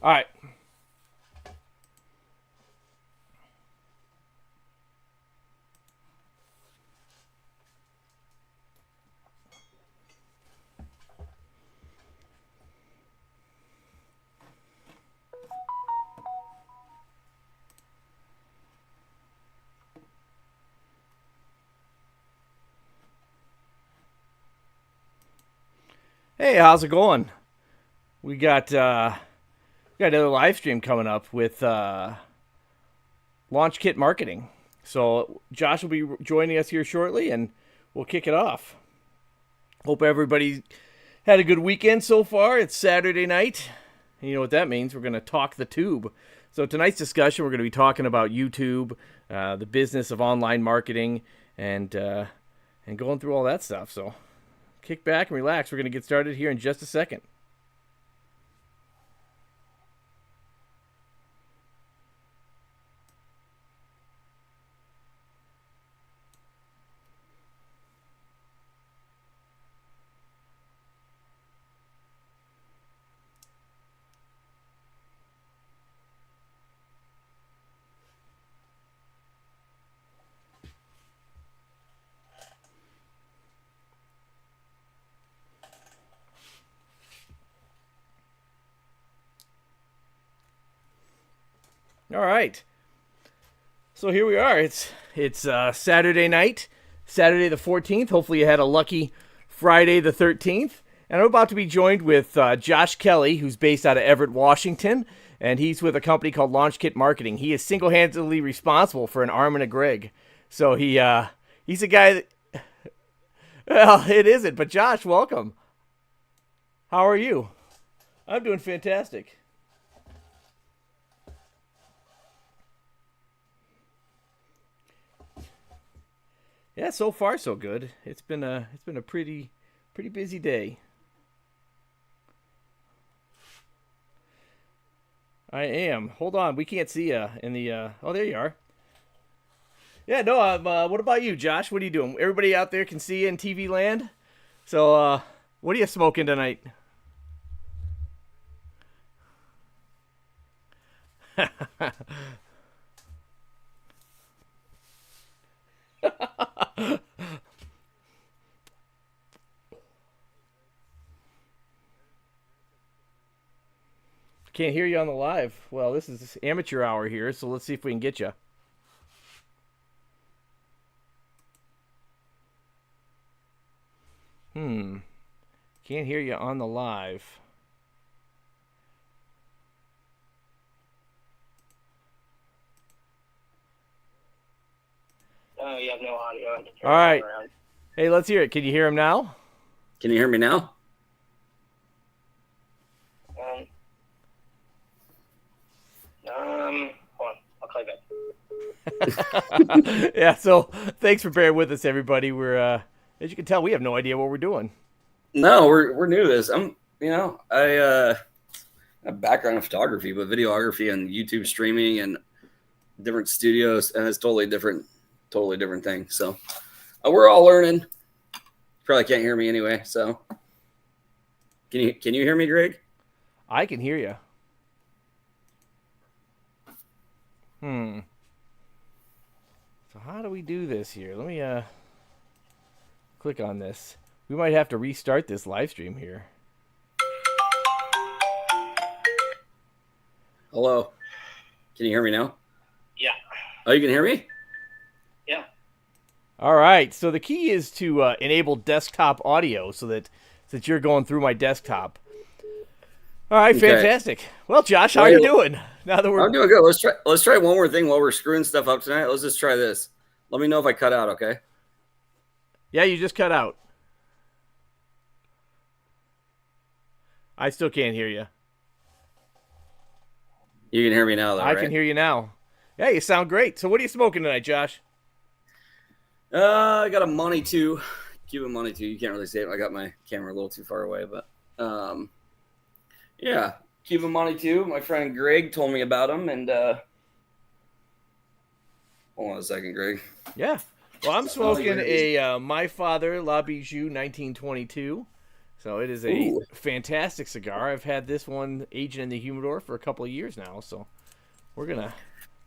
All right. Hey, how's it going? We got another live stream coming up with Launchkit marketing. So Josh will be joining us here shortly, and we'll kick it off. Hope everybody had a good weekend so far. It's Saturday night. And you know what that means? We're going to talk the tube. So tonight's discussion, we're going to be talking about YouTube, the business of online marketing, and going through all that stuff. So kick back and relax. We're going to get started here in just a second. All right. So here we are. It's Saturday night, Saturday the 14th. Hopefully you had a lucky Friday the 13th. And I'm about to be joined with Josh Kelly, who's based out of Everett, Washington, and he's with a company called Launchkit Marketing. He is single-handedly responsible for an arm and a Greg. So he's a guy that, well, it isn't. But Josh, welcome. How are you? I'm doing fantastic. Yeah, so far so good. It's been a pretty busy day. I am. Hold on, we can't see you in the. Oh, there you are. Yeah, no. What about you, Josh? What are you doing? Everybody out there can see you in TV land. So, what are you smoking tonight? Can't hear you on the live. Well, this is amateur hour here, so let's see if we can get you. Hmm. Can't hear you on the live. Oh, you have no audio. I can All turn it right. around. Hey, let's hear it. Can you hear him now? Can you hear me now? Um, Hold on. I'll call you back. Yeah. So thanks for bearing with us, everybody. As you can tell, we have no idea what we're doing. No, we're new to this. I have a background in photography, but videography and YouTube streaming and different studios, and it's totally different thing. So we're all learning. Probably can't hear me anyway. So can you hear me, Greg? I can hear you. Hmm. So how do we do this here? Let me click on this. We might have to restart this live stream here. Hello. Can you hear me now? Yeah. Oh, you can hear me? Yeah. All right. So the key is to enable desktop audio so that since you're going through my desktop. All right, Okay. fantastic. Well, Josh, how are you doing? Now that we're I'm doing good. Let's try one more thing while we're screwing stuff up tonight. Let's just try this. Let me know if I cut out, okay? Yeah, you just cut out. I still can't hear you. You can hear me now, though, I right? can hear you now. Yeah, you sound great. So what are you smoking tonight, Josh? I got a Money 2. Cuban Money 2. You can't really see it. I got my camera a little too far away, but yeah, Cuban Money 2. My friend Greg told me about them, and hold on a second, Greg. Yeah. Well, I'm smoking a My Father La Bijou 1922. So it is a Ooh. fantastic cigar. I've had this one aging in the humidor for a couple of years now, so we're gonna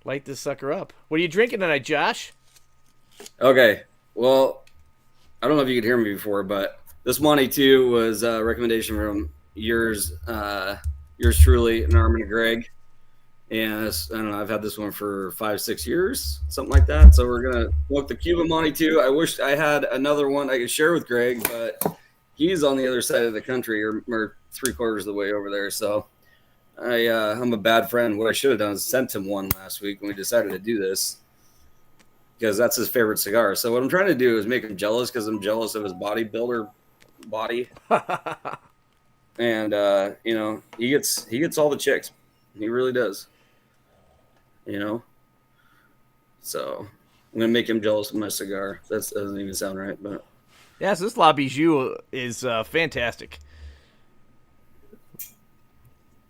light this sucker up. What are you drinking tonight, Josh? Okay. Well, I don't know if you could hear me before, but this Monty too was a recommendation from yours truly, Norman and Greg. And I don't know, I've had this one for 5-6 years, something like that. So we're gonna smoke the Cuban Monty too. I wish I had another one I could share with Greg, but he's on the other side of the country, or 3/4 of the way over there. So I'm a bad friend. What I should have done is sent him one last week when we decided to do this, because that's his favorite cigar. So what I'm trying to do is make him jealous, because I'm jealous of his bodybuilder body, and he gets all the chicks. He really does. So I'm gonna make him jealous of my cigar. That doesn't even sound right, but Yeah, so this La Bijou is fantastic.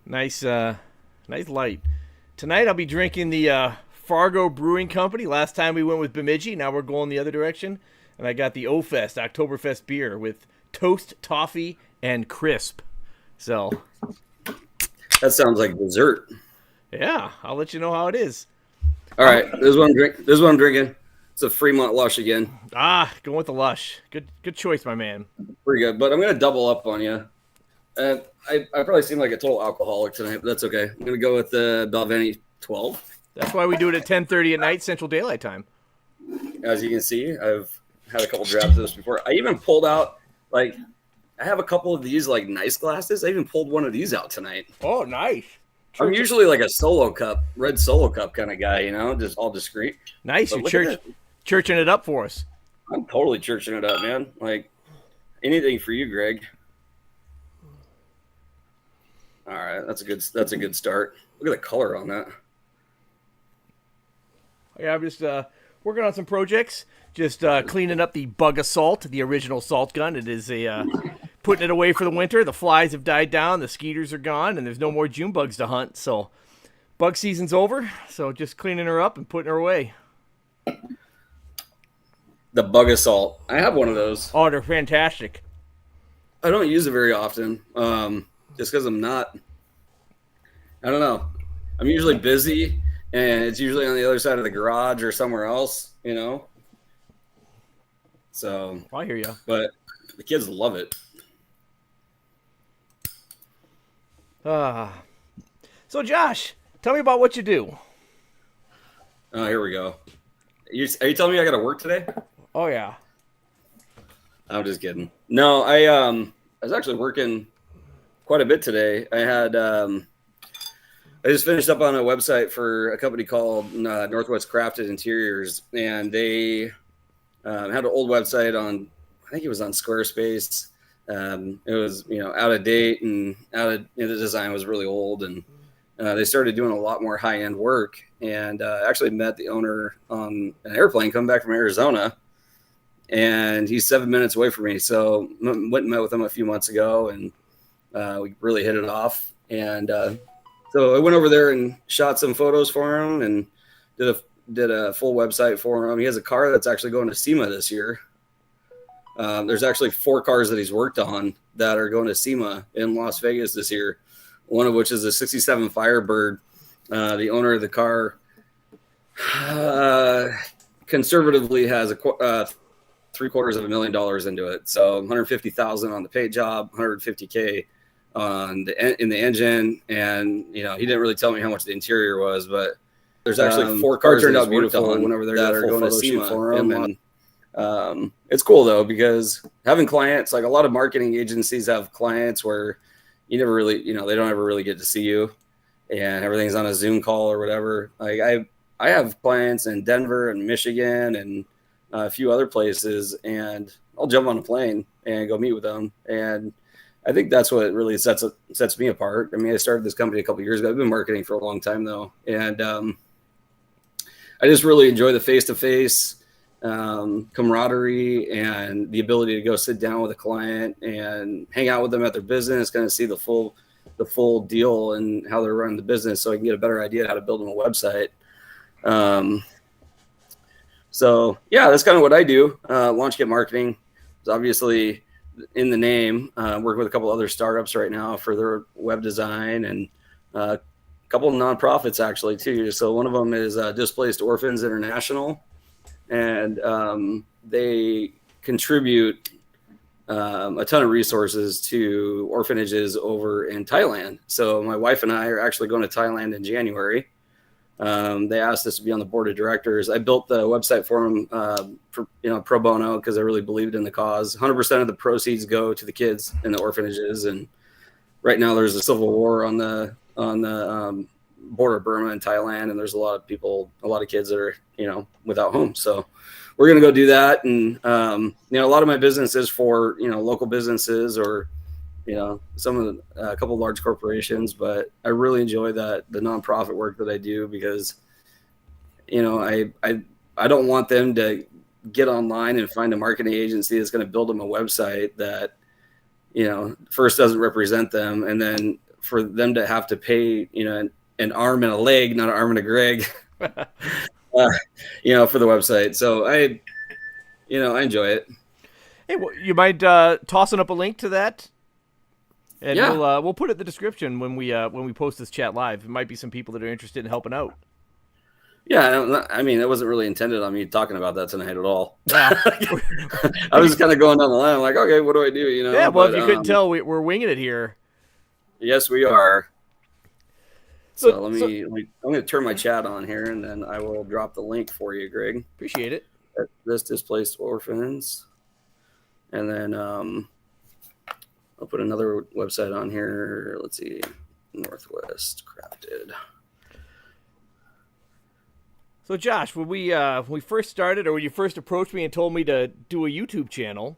Nice light. Tonight I'll be drinking the Fargo Brewing Company. Last time we went with Bemidji. Now we're going the other direction. And I got the O-Fest, Oktoberfest beer with toast, toffee, and crisp. So, that sounds like dessert. yeah, I'll let you know how it is. All right, this is what I'm drinking. It's a Fremont Lush again. Going with the Lush. Good choice, my man. Pretty good, but I'm gonna double up on you. I probably seem like a total alcoholic tonight, but that's okay. I'm gonna go with the Balvenie 12. That's why we do it at 10:30 at night, Central Daylight Time. As you can see, I've had a couple drabs of this before. I even pulled out, I have a couple of these nice glasses. I even pulled one of these out tonight. Oh, nice. I'm usually like a solo cup, red solo cup kind of guy, just all discreet. Nice. But You're churching it up for us. I'm totally churching it up, man. Anything for you, Greg. All right, that's a good start. Look at the color on that. Yeah, I'm just working on some projects. Just cleaning up the Bug Assault, the original salt gun. It is putting it away for the winter. The flies have died down, the skeeters are gone, and there's no more June bugs to hunt. So bug season's over. So just cleaning her up and putting her away. The Bug Assault. I have one of those. Oh, they're fantastic. I don't use it very often, just because I'm not. I don't know. I'm usually busy, and it's usually on the other side of the garage or somewhere else, So I hear you. But the kids love it. So, Josh, tell me about what you do. Oh, here we go. Are you telling me I got to work today? Oh, yeah. I'm just kidding. No, I was actually working quite a bit today. I just finished up on a website for a company called Northwest Crafted Interiors, and they had an old website on, I think it was on Squarespace. It was, out of date, and the design was really old, and they started doing a lot more high-end work, and actually met the owner on an airplane coming back from Arizona, and he's 7 minutes away from me. So went and met with him a few months ago, and we really hit it off. And so I went over there and shot some photos for him, and did a full website for him. He has a car that's actually going to SEMA this year. There's actually 4 cars that he's worked on that are going to SEMA in Las Vegas this year, one of which is a 67 Firebird. The owner of the car conservatively has $750,000 into it. So $150,000 on the paint job, $150K on in the engine, and he didn't really tell me how much the interior was, but there's actually 4 cars turned out beautiful whenever they're that are going to SEMA for him. And it's cool though, because having clients, like a lot of marketing agencies have clients where you never really, they don't ever really get to see you, and everything's on a Zoom call or whatever. Like I have clients in Denver and Michigan and a few other places, and I'll jump on a plane and go meet with them. And I think that's what really sets me apart. I mean, I started this company a couple of years ago. I've been marketing for a long time though, and I just really enjoy the face-to-face camaraderie and the ability to go sit down with a client and hang out with them at their business, kind of see the full deal and how they're running the business, so I can get a better idea of how to build them a website. So yeah, that's kind of what I do. Launchkit marketing is obviously in the name. Working with a couple other startups right now for their web design, and a couple of nonprofits actually too. So one of them is Displaced Orphans International, and they contribute a ton of resources to orphanages over in Thailand. So my wife and I are actually going to Thailand in January. They asked us to be on the board of directors. I built the website for them, pro bono, because I really believed in the cause. 100% of the proceeds go to the kids in the orphanages, and right now there's a civil war on the border of Burma and Thailand, and there's a lot of kids that are without homes. So we're gonna go do that, and a lot of my business is for local businesses or some of a couple of large corporations, but I really enjoy the nonprofit work that I do because I don't want them to get online and find a marketing agency that's going to build them a website that first doesn't represent them, and then for them to have to pay an arm and a leg, not an arm and a Greg, for the website. So I enjoy it. Hey, well, you mind tossing up a link to that? And yeah. we'll put it in the description when we post this chat live. It might be some people that are interested in helping out. Yeah, I mean, it wasn't really intended on me talking about that tonight at all. Yeah. I was just kind of going down the line. I'm like, okay, what do I do? Yeah, well, if you couldn't tell, we're winging it here. Yes, we are. So I'm going to turn my chat on here, and then I will drop the link for you, Greg. Appreciate it. This Displaced Orphans. And then I'll put another website on here. Let's see. Northwest Crafted. So Josh, when we first started, or when you first approached me and told me to do a YouTube channel,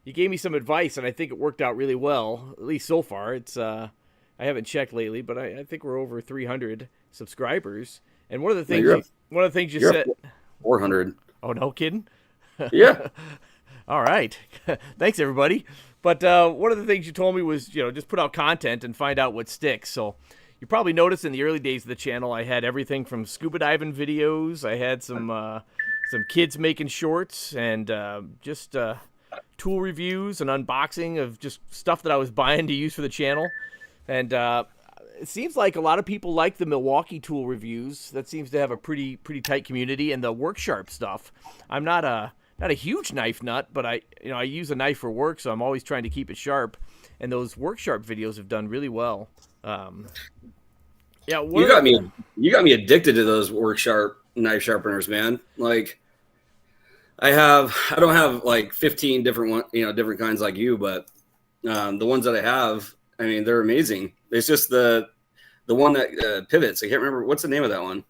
you gave me some advice, and I think it worked out really well. At least so far. It's I haven't checked lately, but I think we're over 300 subscribers. And one of the things you said, 400. Oh, no kidding? Yeah. All right. Thanks everybody. But one of the things you told me was, just put out content and find out what sticks. So you probably noticed in the early days of the channel, I had everything from scuba diving videos. I had some kids making shorts, and just tool reviews and unboxing of just stuff that I was buying to use for the channel. And it seems like a lot of people like the Milwaukee tool reviews. That seems to have a pretty tight community. And the Work Sharp stuff. I'm not a huge knife nut, but I use a knife for work, so I'm always trying to keep it sharp. And those Work Sharp videos have done really well. Yeah, you got me addicted to those Work Sharp knife sharpeners, man. Like I don't have like 15 different different kinds like you, but the ones that I have, I mean, they're amazing. It's just the one that pivots. I can't remember what's the name of that one.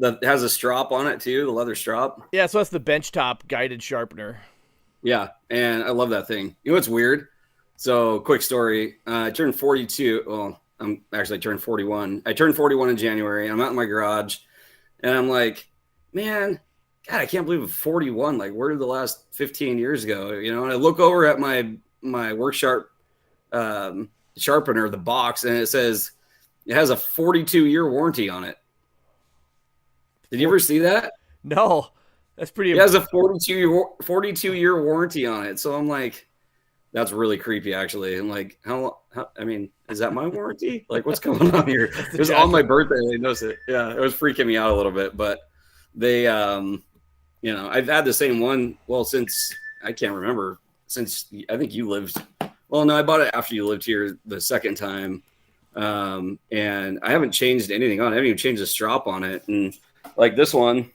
It has a strap on it too, the leather strap. Yeah, so that's the benchtop guided sharpener. Yeah, and I love that thing. You know what's weird? So, quick story. I turned 42. Well, I turned 41. I turned 41 in January. I'm out in my garage, and I'm like, man, God, I can't believe I'm 41. Like, where did the last 15 years go? And I look over at my Work Sharp sharpener, the box, and it says it has a 42-year warranty on it. Did you ever see that? No, that's pretty. It has a 42-year warranty on it. So I'm like, that's really creepy, actually. I'm like, how? I mean, is that my warranty? Like, what's going on here? It was on my birthday. They noticed it. Yeah, it was freaking me out a little bit. But they, I've had the same one. Well, since I can't remember. Since I think you lived. Well, no, I bought it after you lived here the second time, and I haven't changed anything on it. I haven't even changed the strap on it. And like this knife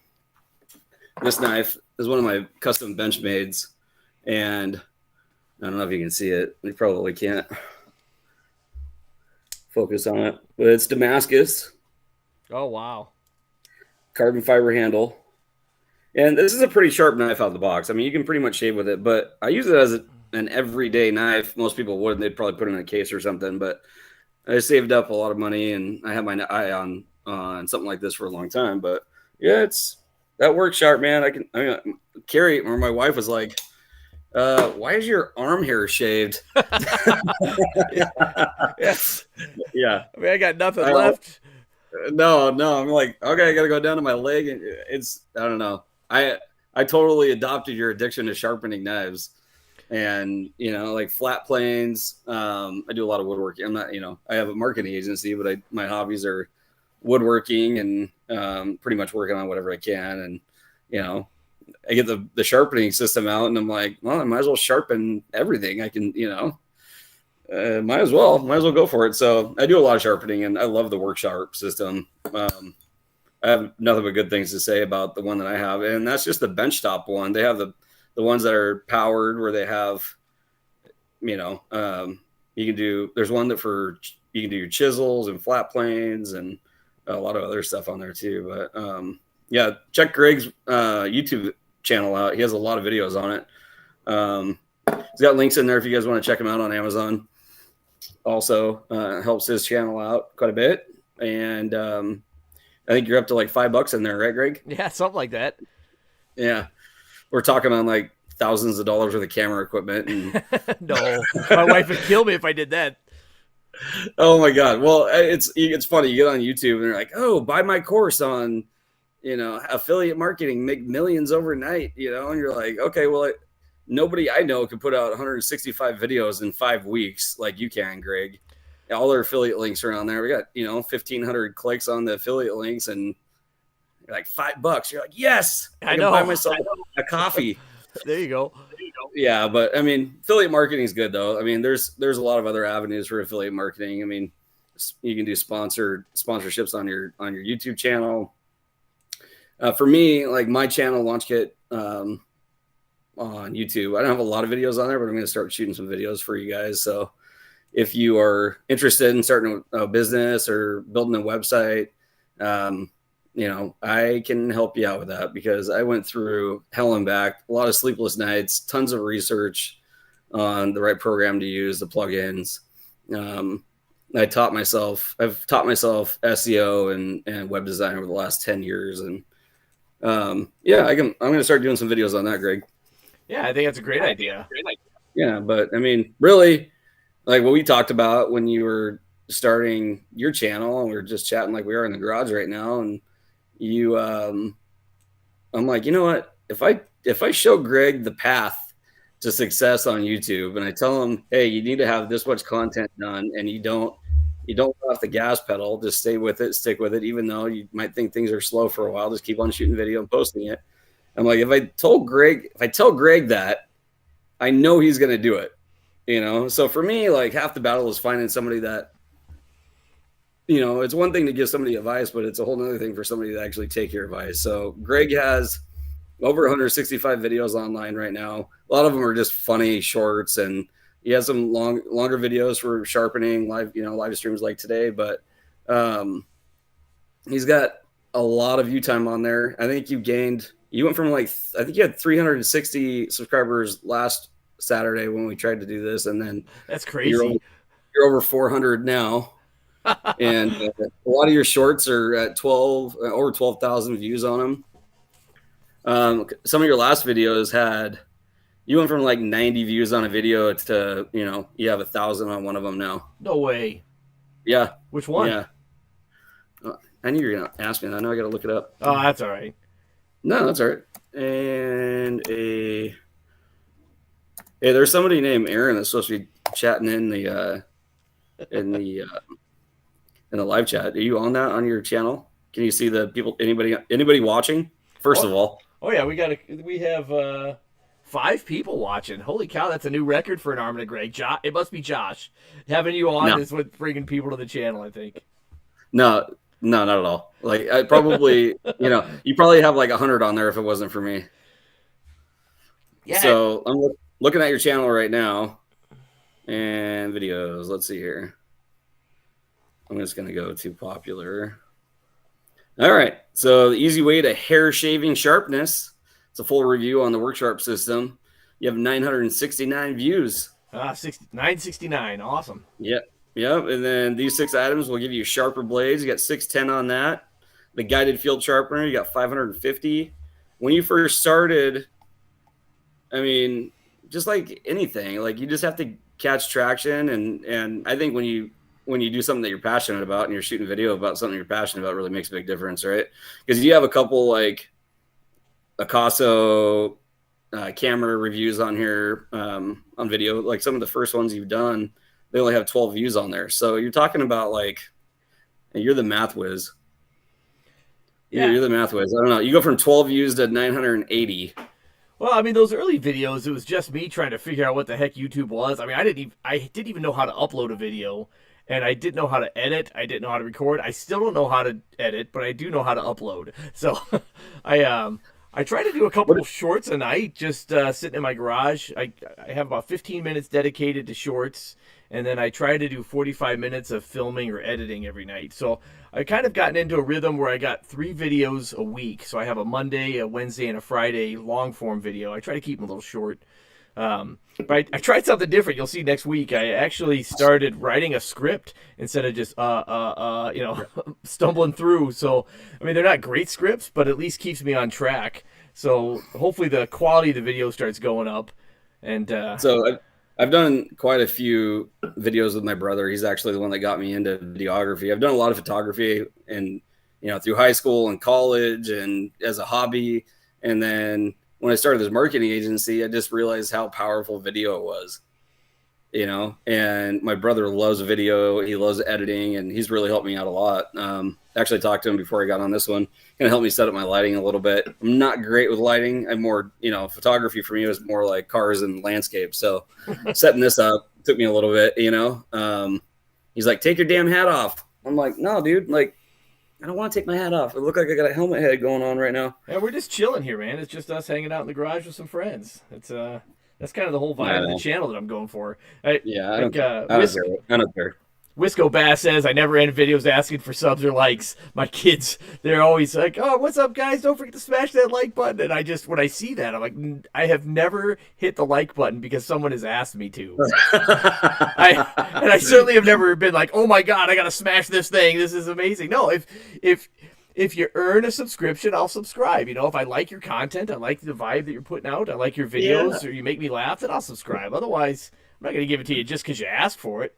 is one of my custom Benchmades, and I don't know if you can see it. You probably can't focus on it, but it's Damascus. Oh, wow. Carbon fiber handle. And this is a pretty sharp knife out of the box. I mean, you can pretty much shave with it, but I use it as an everyday knife. Most people wouldn't. They'd probably put it in a case or something, but I saved up a lot of money, and I had my eye on something like this for a long time. But yeah, that Work Sharp, man. Carrie, or my wife was like, why is your arm hair shaved? Yes. Yeah. I mean, I got nothing left. No. I'm like, okay, I got to go down to my leg. And I don't know. I totally adopted your addiction to sharpening knives. And, like flat planes. I do a lot of woodworking. I'm not, I have a marketing agency, but my hobbies are woodworking and pretty much working on whatever I can. And, I get the sharpening system out and I'm like, well, I might as well sharpen everything I can, might as well go for it. So I do a lot of sharpening and I love the workshop system. I have nothing but good things to say about the one that I have. And that's just the benchtop one. They have the ones that are powered where they have, you can do, there's one you can do your chisels and flat planes and a lot of other stuff on there too. But yeah, check Greg's YouTube channel out. He has a lot of videos on it. He's got links in there if you guys want to check him out on Amazon. Also helps his channel out quite a bit. And I think you're up to like $5 in there, right, Greg? Yeah, something like that. Yeah. We're talking on like thousands of dollars worth of camera equipment. And No, my wife would kill me if I did that. oh my God. Well, it's funny. You get on YouTube and they're like, oh, buy my course on, affiliate marketing, make millions overnight, and you're like, okay, well, nobody I know can put out 165 videos in 5 weeks like you can, Greg. All their affiliate links are on there. We got, 1,500 clicks on the affiliate links and you're like $5. You're like, yes, I can buy myself a coffee. There you go. Yeah, but I mean, affiliate marketing is good though. I mean, there's a lot of other avenues for affiliate marketing. I mean, you can do sponsorships on your YouTube channel. For me, like my channel, Launchkit, on YouTube, I don't have a lot of videos on there, but I'm going to start shooting some videos for you guys. So if you are interested in starting a business or building a website, I can help you out with that because I went through hell and back, a lot of sleepless nights, tons of research on the right program to use, the plugins. I've taught myself SEO and web design over the last 10 years. And I'm going to start doing some videos on that, Greg. Yeah, I think that's a great idea. Yeah. But I mean, really like what we talked about when you were starting your channel and we were just chatting like we are in the garage right now. And I'm like, you know what? If I show Greg the path to success on YouTube and I tell him, hey, you need to have this much content done and you don't go off the gas pedal, just stay with it, stick with it, even though you might think things are slow for a while, just keep on shooting video and posting it. I'm like, if I tell Greg that, I know he's going to do it, So for me, like half the battle is finding somebody that, it's one thing to give somebody advice, but it's a whole other thing for somebody to actually take your advice. So Greg has over 165 videos online right now. A lot of them are just funny shorts, and he has some longer videos for sharpening live streams like today. But he's got a lot of view time on there. I think you went from I think you had 360 subscribers last Saturday when we tried to do this, and then that's crazy. You're over 400 now. And a lot of your shorts are at over 12,000 views on them. Some of your last videos you went from like 90 views on a video to, you have 1,000 on one of them now. No way. Yeah. Which one? Yeah. I knew you were going to ask me. I know I got to look it up. Oh, that's all right. No, that's all right. And there's somebody named Aaron that's supposed to be chatting in the live chat. Are you on that on your channel? Can you see the people? Anybody watching? First of all. Oh yeah, we have 5 people watching. Holy cow, that's a new record for an Arm and a Greg. It must be Josh. Having you on is what bringing people to the channel, I think. No, not at all. Like I probably, you probably have like 100 on there if it wasn't for me. Yeah. So I'm looking at your channel right now, and videos. Let's see here. I'm just going to go to popular. All right. So the easy way to hair shaving sharpness. It's a full review on the Worksharp system. You have 969 views. 969. Awesome. Yep. And then these 6 items will give you sharper blades. You got 610 on that. The guided field sharpener, you got 550. When you first started, I mean, just like anything, like you just have to catch traction. And I think when you do something that you're passionate about and you're shooting video about something you're passionate about, it really makes a big difference, right? Because you have a couple like Akaso camera reviews on here on video. Like some of the first ones you've done, they only have 12 views on there. So you're talking about like, you're the math whiz. Yeah. You're the math whiz. I don't know. You go from 12 views to 980. Well, I mean, those early videos, it was just me trying to figure out what the heck YouTube was. I mean, I didn't even know how to upload a video, and I didn't know how to edit. I didn't know how to record. I still don't know how to edit, but I do know how to upload. So, I try to do a couple of shorts a night, just sitting in my garage. I have about 15 minutes dedicated to shorts, and then I try to do 45 minutes of filming or editing every night. So I kind of gotten into a rhythm where I got 3 videos a week. So I have a Monday, a Wednesday, and a Friday long form video. I try to keep them a little short. But I tried something different. You'll see next week. I actually started writing a script instead of just stumbling through. So I mean, they're not great scripts, but at least keeps me on track. So hopefully the quality of the video starts going up. And so I've done quite a few videos with my brother. He's actually the one that got me into videography. I've done a lot of photography and, through high school and college and as a hobby. And then when I started this marketing agency, I just realized how powerful video was, and my brother loves video. He loves editing, and he's really helped me out a lot. Actually talked to him before I got on this one. Going to help me set up my lighting a little bit. I'm not great with lighting. I'm more, photography for me was more like cars and landscape. So setting this up took me a little bit, he's like, take your damn hat off. I'm like, no, dude, like, I don't want to take my hat off. I look like I got a helmet head going on right now. Yeah, we're just chilling here, man. It's just us hanging out in the garage with some friends. It's that's kind of the whole vibe of the channel that I'm going for. I don't care. Wisco Bass says, I never end videos asking for subs or likes. My kids, they're always like, oh, what's up, guys? Don't forget to smash that like button. And when I see that, I'm like, I have never hit the like button because someone has asked me to. I certainly have never been like, oh my God, I got to smash this thing. This is amazing. No, if you earn a subscription, I'll subscribe. If I like your content, I like the vibe that you're putting out, I like your videos, or you make me laugh, then I'll subscribe. Otherwise, I'm not going to give it to you just because you ask for it.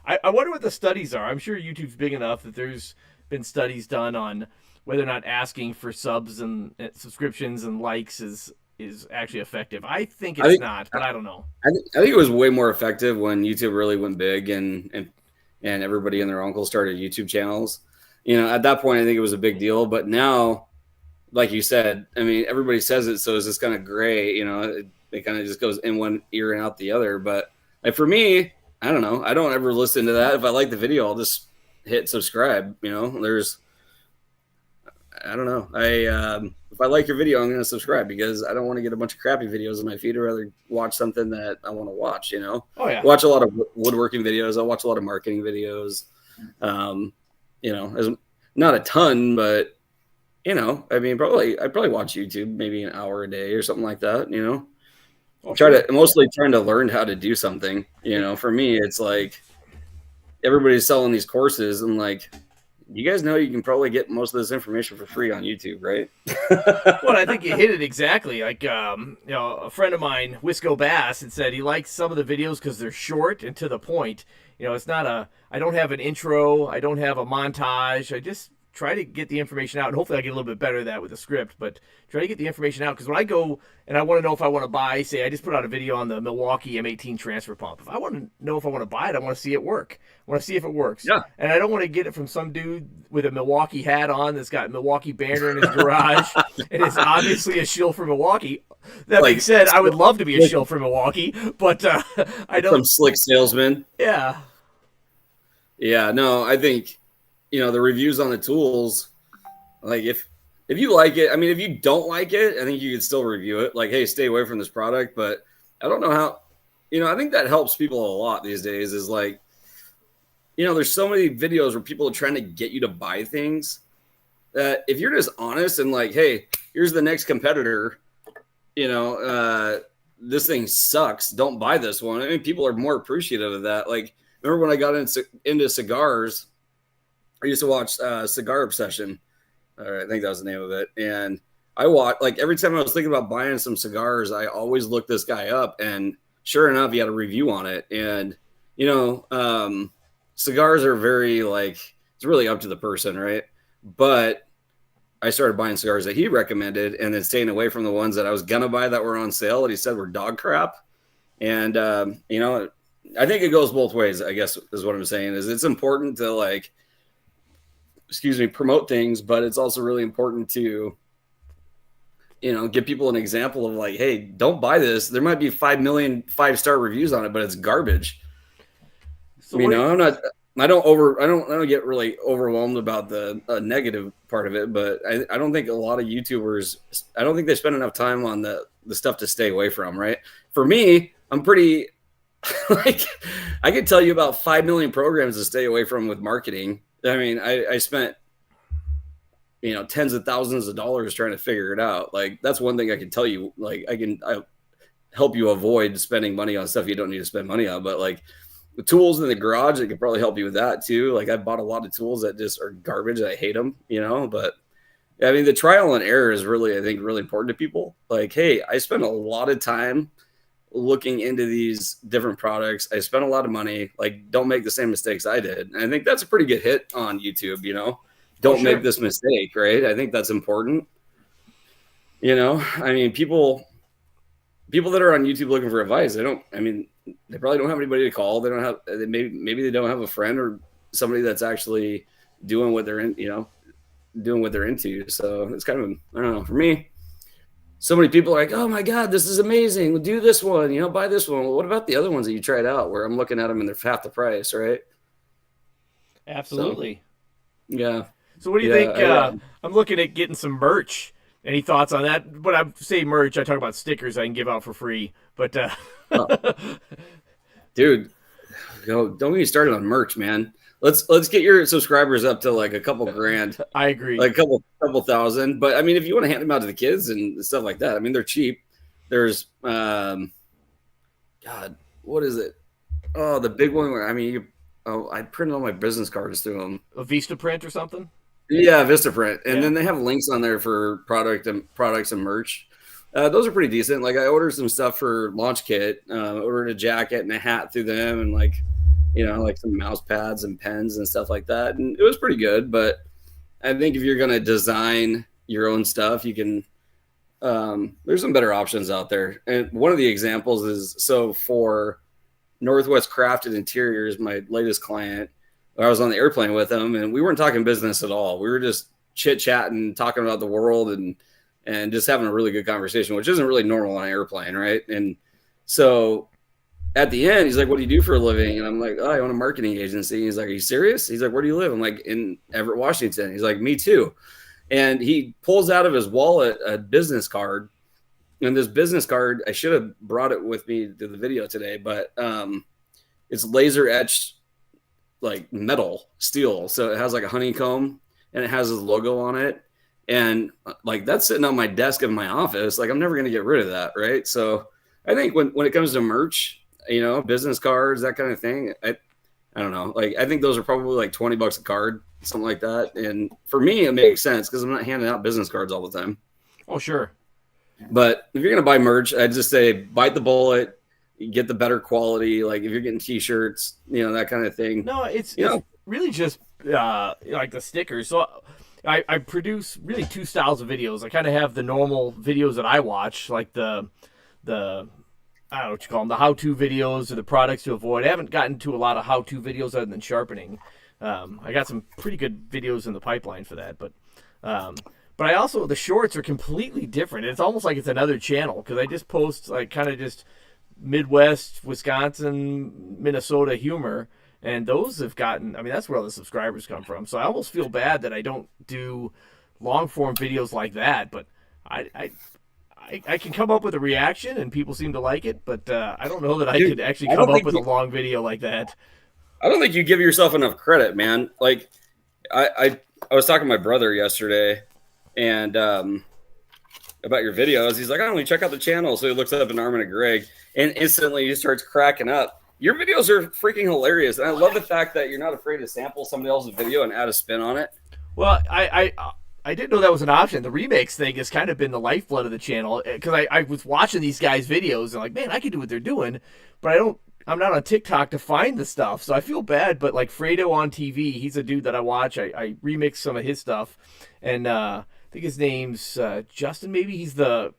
I wonder what the studies are. I'm sure YouTube's big enough that there's been studies done on whether or not asking for subs and subscriptions and likes is actually effective. I think it's not, but I don't know. I think it was way more effective when YouTube really went big and everybody and their uncle started YouTube channels. At that point, I think it was a big deal. But now, like you said, I mean, everybody says it, so it's just kind of gray. It kind of just goes in one ear and out the other. But like for me, I don't know. I don't ever listen to that. If I like the video, I'll just hit subscribe. I don't know. If I like your video, I'm going to subscribe because I don't want to get a bunch of crappy videos in my feed. I'd rather watch something that I want to watch, Oh, yeah. Watch a lot of woodworking videos. I watch a lot of marketing videos. As not a ton, but, I mean, I'd probably watch YouTube maybe an hour a day or something like that, mostly trying to learn how to do something. For me, it's like everybody's selling these courses, and like, you guys know you can probably get most of this information for free on YouTube, right? Well, I think you hit it exactly. Like, a friend of mine, Wisco Bass, had said he likes some of the videos because they're short and to the point. It's not I don't have an intro, I don't have a montage. I just try to get the information out, and hopefully I get a little bit better at that with the script, but try to get the information out, because when I go and I want to know if I want to buy, say I just put out a video on the Milwaukee M18 transfer pump. If I want to know if I want to buy it, I want to see it work. I want to see if it works. Yeah. And I don't want to get it from some dude with a Milwaukee hat on that's got Milwaukee banner in his garage and is obviously a shill for Milwaukee. That being said, I would love to be a shill for Milwaukee, but I don't. Some slick salesman. Yeah. Yeah, no, I think the reviews on the tools, like if you like it, I mean, if you don't like it, I think you could still review it. Like, hey, stay away from this product. But I don't know how, I think that helps people a lot these days is like, there's so many videos where people are trying to get you to buy things that if you're just honest and like, hey, here's the next competitor, this thing sucks. Don't buy this one. I mean, people are more appreciative of that. Like, remember when I got into cigars, I used to watch Cigar Obsession. I think that was the name of it. And I watched, like, every time I was thinking about buying some cigars, I always looked this guy up. And sure enough, he had a review on it. And, cigars are very, like, it's really up to the person, right? But I started buying cigars that he recommended, and then staying away from the ones that I was gonna buy that were on sale that he said were dog crap. And you know, I think it goes both ways. I guess is what I'm saying. Is it's important to like, excuse me, promote things, but it's also really important to, you know, give people an example of like, hey, don't buy this. There might be 5 million 5-star reviews on it, but it's garbage. So You know, I'm not. I don't get really overwhelmed about the negative part of it, but I don't think a lot of YouTubers. I don't think they spend enough time on the stuff to stay away from. Right? For me, I'm pretty like I could tell you about 5 million programs to stay away from with marketing. I mean, I spent, you know, tens of thousands of dollars trying to figure it out. Like that's one thing I can tell you. Like I help you avoid spending money on stuff you don't need to spend money on, but like the tools in the garage that could probably help you with that too. Like I bought a lot of tools that just are garbage. I hate them, you know, but I mean, the trial and error is really, I think, really important to people. Like, hey, I spent a lot of time looking into these different products. I spent a lot of money. Like, don't make the same mistakes I did. And I think that's a pretty good hit on YouTube, you know, don't make this mistake, right? I think that's important. You know, I mean, people that are on YouTube looking for advice, they probably don't have anybody to call. They don't have, maybe they don't have a friend or somebody that's actually doing what they're in, you know, doing what they're into. So it's kind of, I don't know, for me, so many people are like, oh my God, this is amazing. We'll do this one, you know, buy this one. Well, what about the other ones that you tried out where I'm looking at them and they're half the price, right? Absolutely. So, yeah. So what do you think? I'm looking at getting some merch. Any thoughts on that? When I say merch, I talk about stickers I can give out for free. But dude, don't get me started on merch, man. Let's get your subscribers up to like a couple grand. I agree. Like a couple thousand. But I mean, if you want to hand them out to the kids and stuff like that, I mean, they're cheap. There's God, what is it? Oh, the big one where I mean, I printed all my business cards through them. A Vista print or something? Yeah, Vistaprint, and then they have links on there for products and merch. Those are pretty decent. Like I ordered some stuff for Launchkit. Ordered a jacket and a hat through them, and like, you know, like some mouse pads and pens and stuff like that. And it was pretty good. But I think if you're gonna design your own stuff, you can. There's some better options out there. And one of the examples is so for Northwest Crafted Interiors, my latest client. I was on the airplane with him, and we weren't talking business at all. We were just chit-chatting, talking about the world, and just having a really good conversation, which isn't really normal on an airplane, right? And so at the end, he's like, what do you do for a living? And I'm like, oh, I own a marketing agency. He's like, are you serious? He's like, where do you live? I'm like, in Everett, Washington. He's like, me too. And he pulls out of his wallet a business card. And this business card, I should have brought it with me to the video today, but it's laser etched like metal steel, so it has like a honeycomb and it has his logo on it, and like that's sitting on my desk in my office. Like I'm never going to get rid of that, right? So I think when it comes to merch, you know, business cards, that kind of thing, I don't know, like I think those are probably like $20 a card, something like that. And for me it makes sense because I'm not handing out business cards all the time. Oh sure. But if you're going to buy merch, I'd just say bite the bullet. You get the better quality, like if you're getting T-shirts, you know, that kind of thing. No, it's really just like the stickers. So I produce really two styles of videos. I kind of have the normal videos that I watch, like the I don't know what you call them, the how-to videos or the products to avoid. I haven't gotten to a lot of how-to videos other than sharpening. I got some pretty good videos in the pipeline for that, but I also, the shorts are completely different. It's almost like it's another channel because I just post like kind of just Midwest, Wisconsin, Minnesota humor, and those have gotten, I mean, that's where all the subscribers come from. So I almost feel bad that I don't do long form videos like that, but I can come up with a reaction and people seem to like it, but I don't know that I could actually come up with a long video like that. I don't think you give yourself enough credit, man. Like I was talking to my brother yesterday and about your videos. He's like, I only check out the channel. So he looks up an Armin and Greg and instantly he starts cracking up. Your videos are freaking hilarious. And I love the fact that you're not afraid to sample somebody else's video and add a spin on it. Well, I didn't know that was an option. The remakes thing has kind of been the lifeblood of the channel because I was watching these guys' videos and like, man, I can do what they're doing, but I'm not on TikTok to find the stuff. So I feel bad, but like Fredo on TV, he's a dude that I watch. I remix some of his stuff and, think his name's Justin. Maybe he's the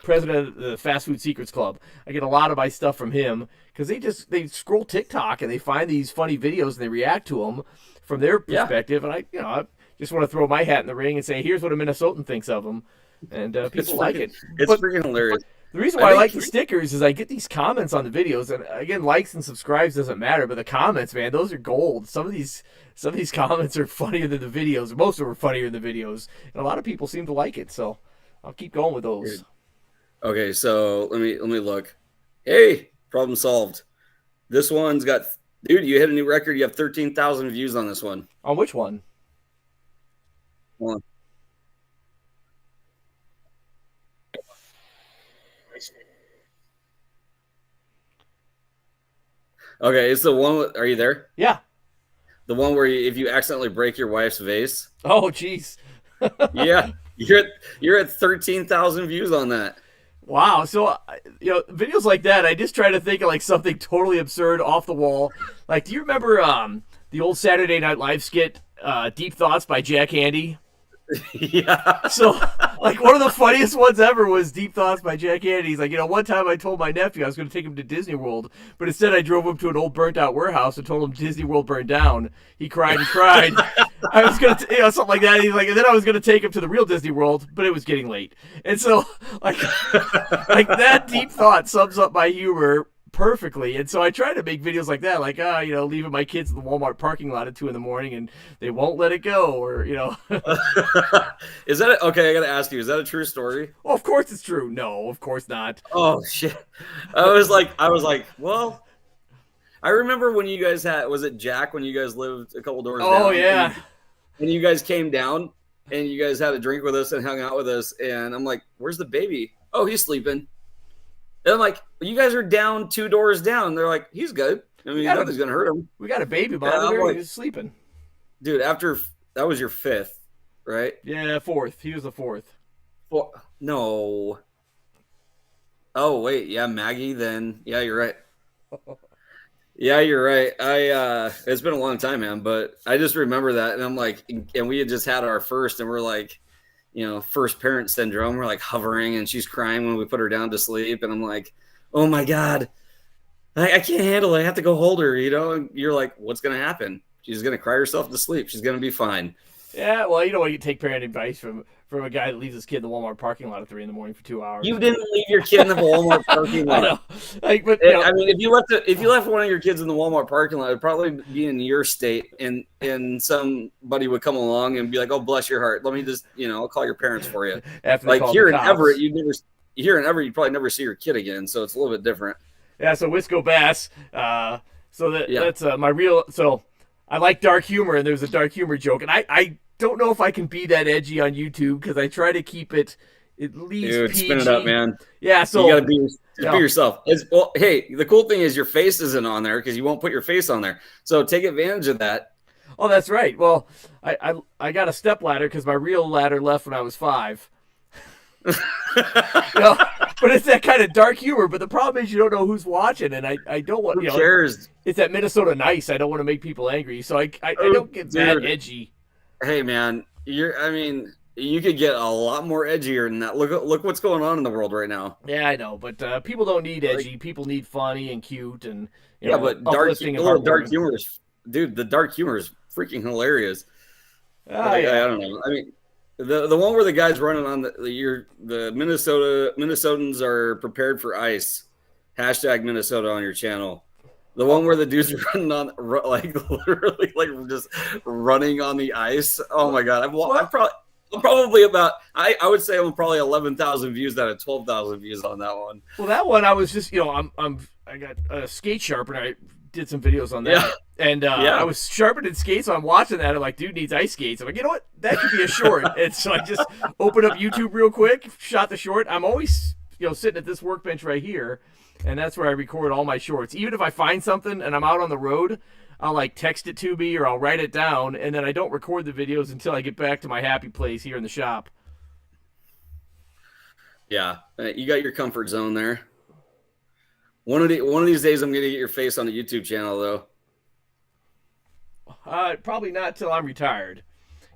president of the Fast Food Secrets Club. I get a lot of my stuff from him because they scroll TikTok and they find these funny videos and they react to them from their perspective. And I just want to throw my hat in the ring and say, here's what a Minnesotan thinks of them, and people like it. It's freaking hilarious. The reason why I like the stickers is I get these comments on the videos, and again, likes and subscribes doesn't matter, but the comments, man, those are gold. Some of these comments are funnier than the videos. Most of them are funnier than the videos, and a lot of people seem to like it. So I'll keep going with those. Weird. Okay, so let me look. Hey, problem solved. This one's got, dude, you hit a new record. You have 13,000 views on this one. On which one? Hold on. Okay, it's the one. Are you there? Yeah. The one where if you accidentally break your wife's vase. Oh, jeez. Yeah, you're at 13,000 views on that. Wow. So, videos like that, I just try to think of like something totally absurd, off the wall. Like, do you remember the old Saturday Night Live skit, Deep Thoughts by Jack Handy? Yeah. So, like, one of the funniest ones ever was Deep Thoughts by Jack Handy. He's like, one time I told my nephew I was going to take him to Disney World, but instead I drove him to an old burnt-out warehouse and told him Disney World burned down. He cried and cried. I was going to, something like that. He's like, and then I was going to take him to the real Disney World, but it was getting late. And so, like that Deep Thought sums up my humor perfectly. And so I try to make videos like that, like, leaving my kids in the Walmart parking lot at 2 a.m. and they won't let it go, or, Is that okay? I got to ask you, is that a true story? Well, of course it's true. No, of course not. Oh, shit. I was like, well, I remember when you guys was it Jack, when you guys lived a couple doors down? Oh, yeah. And you guys came down and you guys had a drink with us and hung out with us. And I'm like, where's the baby? Oh, he's sleeping. And I'm like, you guys are down 2 doors down. They're like, he's good. I mean, nothing's going to hurt him. We got a baby monitor. Like, he's sleeping. Dude, that was your 5th, right? Yeah, 4th. He was the 4th. No. Oh, wait. Yeah, Maggie then. Yeah, you're right. Yeah, you're right. It's been a long time, man, but I just remember that. And I'm like, and we had just had our first, and we're like, first parent syndrome. We're like hovering, and she's crying when we put her down to sleep. And I'm like, oh my God, I can't handle it. I have to go hold her, and you're like, what's going to happen? She's going to cry herself to sleep. She's going to be fine. Yeah, well, you take parent advice from a guy that leaves his kid in the Walmart parking lot at 3 a.m. for 2 hours. You didn't leave your kid in the Walmart parking lot. I know. I mean, if you left one of your kids in the Walmart parking lot, it'd probably be in your state, and somebody would come along and be like, "Oh, bless your heart. Let me just, I'll call your parents for you." Like here in Everett, you'd probably never see your kid again, so it's a little bit different. Yeah. So Wisco Bass. That's my real. So I like dark humor, and there's a dark humor joke, and I don't know if I can be that edgy on YouTube because I try to keep it at least Dude, PG. spin it up, man. Yeah, so you gotta be yourself. Well, hey, the cool thing is your face isn't on there because you won't put your face on there. So take advantage of that. Oh, that's right. Well, I got a step ladder because my real ladder left when I was 5. But it's that kind of dark humor. But the problem is you don't know who's watching, and I don't want. Who cares? It's that Minnesota nice. I don't want to make people angry, so I don't get that edgy. Hey, man, you could get a lot more edgier than that. Look what's going on in the world right now. Yeah, I know, but people don't need edgy. People need funny and cute and but dark humor is, dude. The dark humor is freaking hilarious. I don't know. I mean, the one where the guy's running on the Minnesotans are prepared for ice. # Minnesota on your channel. The one where the dude's running on, like literally, like just running on the ice. Oh my God! I'm probably about. I would say I'm probably 11,000 views out of 12,000 views on that one. Well, that one I was just, I got a skate sharpener. I did some videos on that, and I was sharpening skates. So I'm watching that. I'm like, dude needs ice skates. I'm like, you know what? That could be a short. And so I just opened up YouTube real quick, shot the short. I'm always, sitting at this workbench right here. And that's where I record all my shorts. Even if I find something and I'm out on the road, I'll like text it to me or I'll write it down, and then I don't record the videos until I get back to my happy place here in the shop. Yeah, you got your comfort zone there. One of these days, I'm gonna get your face on a YouTube channel, though. Probably not till I'm retired.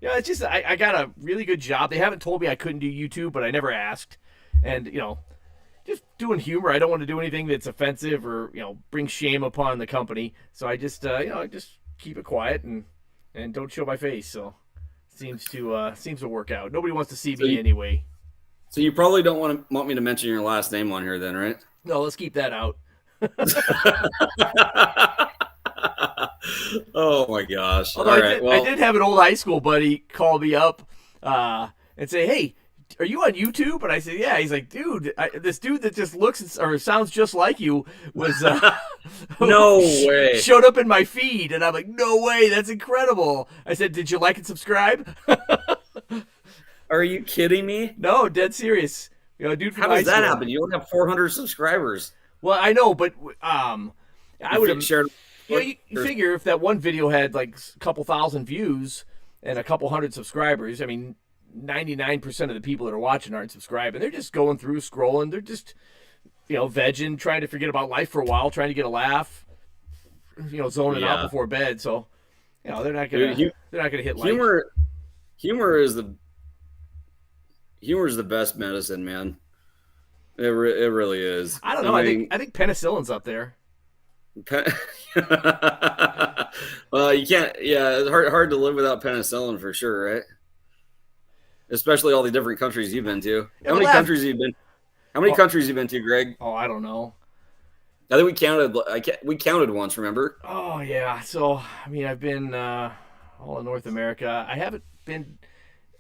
Yeah, it's just I got a really good job. They haven't told me I couldn't do YouTube, but I never asked. And just doing humor. I don't want to do anything that's offensive or bring shame upon the company. So I just I just keep it quiet and don't show my face. So seems to work out. Nobody wants to see me anyway. So you probably don't want me to mention your last name on here, then, right? No, let's keep that out. Oh my gosh! Although I did have an old high school buddy call me up and say, "Hey, are you on YouTube?" And I said, "Yeah." He's like, "Dude, this dude that just looks or sounds just like you was no way showed up in my feed," and I'm like, "No way, that's incredible." I said, "Did you like and subscribe?" Are you kidding me? No, dead serious. Dude. How does that happen? You only have 400 subscribers. Well, I know, but I would have shared. You figure if that one video had like a couple thousand views and a couple hundred subscribers, I mean, 99% of the people that are watching aren't subscribing. They're just going through, scrolling. They're just, vegging, trying to forget about life for a while, trying to get a laugh, zoning out before bed. So, they're not gonna hit like. Humor is the best medicine, man. It really is. I don't know. I think penicillin's up there. Well, you can't. Yeah, it's hard to live without penicillin for sure, right? Especially all the different countries you've been to. How many countries have you been? How many countries have you been to, Greg? Oh, I don't know. I think we counted. We counted once. Remember? Oh yeah. So I mean, I've been all in North America. I haven't been.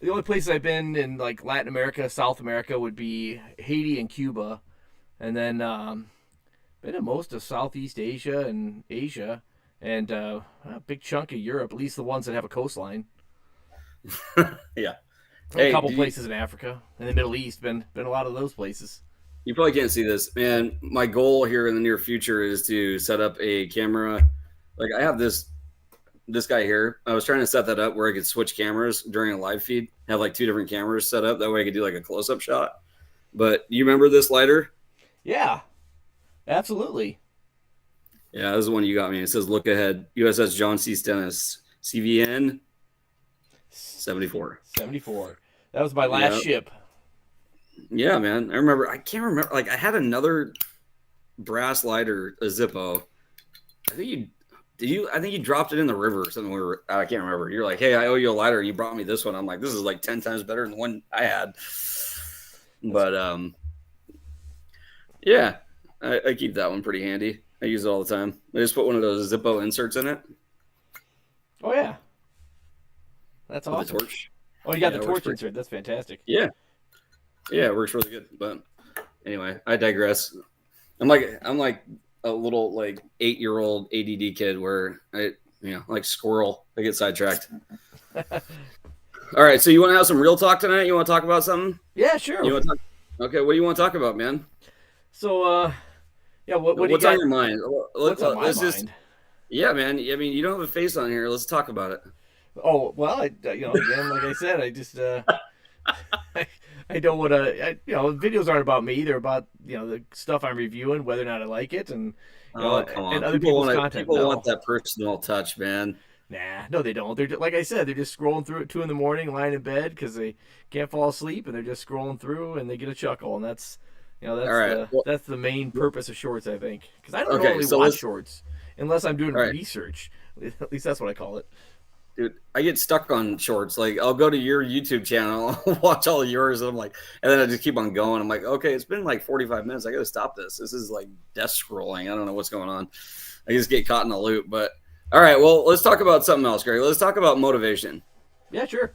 The only places I've been in like Latin America, South America would be Haiti and Cuba, and then been in most of Southeast Asia and Asia, and a big chunk of Europe. At least the ones that have a coastline. Yeah. A couple places in Africa and the Middle East. Been a lot of those places. You probably can't see this, man. My goal here in the near future is to set up a camera. Like I have this guy here. I was trying to set that up where I could switch cameras during a live feed. Have like 2 different cameras set up. That way I could do like a close-up shot. But you remember this lighter? Yeah, absolutely. Yeah, this is the one you got me. It says look ahead. USS John C. Stennis. CVN 74. 74. That was my last ship. Yeah, man. I remember. I can't remember. Like I had another brass lighter, a Zippo. I think you dropped it in the river or something. I can't remember. You're like, hey, I owe you a lighter. You brought me this one. I'm like, this is like 10 times better than the one I had. But yeah, I keep that one pretty handy. I use it all the time. I just put one of those Zippo inserts in it. Oh yeah, that's awesome. The torch. Oh, you got the torch insert. That's fantastic. Yeah, it works really good. But anyway, I digress. I'm like a little like 8-year-old ADD kid where I like squirrel. I get sidetracked. All right, so you want to have some real talk tonight? You want to talk about something? Yeah, sure. Okay, what do you want to talk about, man? So, yeah, what's on your mind? What's on my mind? Yeah, man. I mean, you don't have a face on here. Let's talk about it. Oh well, again, like I said, I just I don't want to. Videos aren't about me. They're about the stuff I'm reviewing, whether or not I like it, and and other people's content. People want that personal touch, man. Nah, no, they don't. They're like I said, they're just scrolling through at 2 a.m, lying in bed because they can't fall asleep, and they're just scrolling through, and they get a chuckle, and that's that's the main purpose of shorts, I think. Because I don't normally watch shorts unless I'm doing research. At least that's what I call it. Dude, I get stuck on shorts. Like, I'll go to your YouTube channel, I'll watch all yours, and I'm like, and then I just keep on going. I'm like, okay, it's been like 45 minutes. I got to stop this. This is like death scrolling. I don't know what's going on. I just get caught in a loop. But all right, well, let's talk about something else, Greg. Let's talk about motivation. Yeah, sure.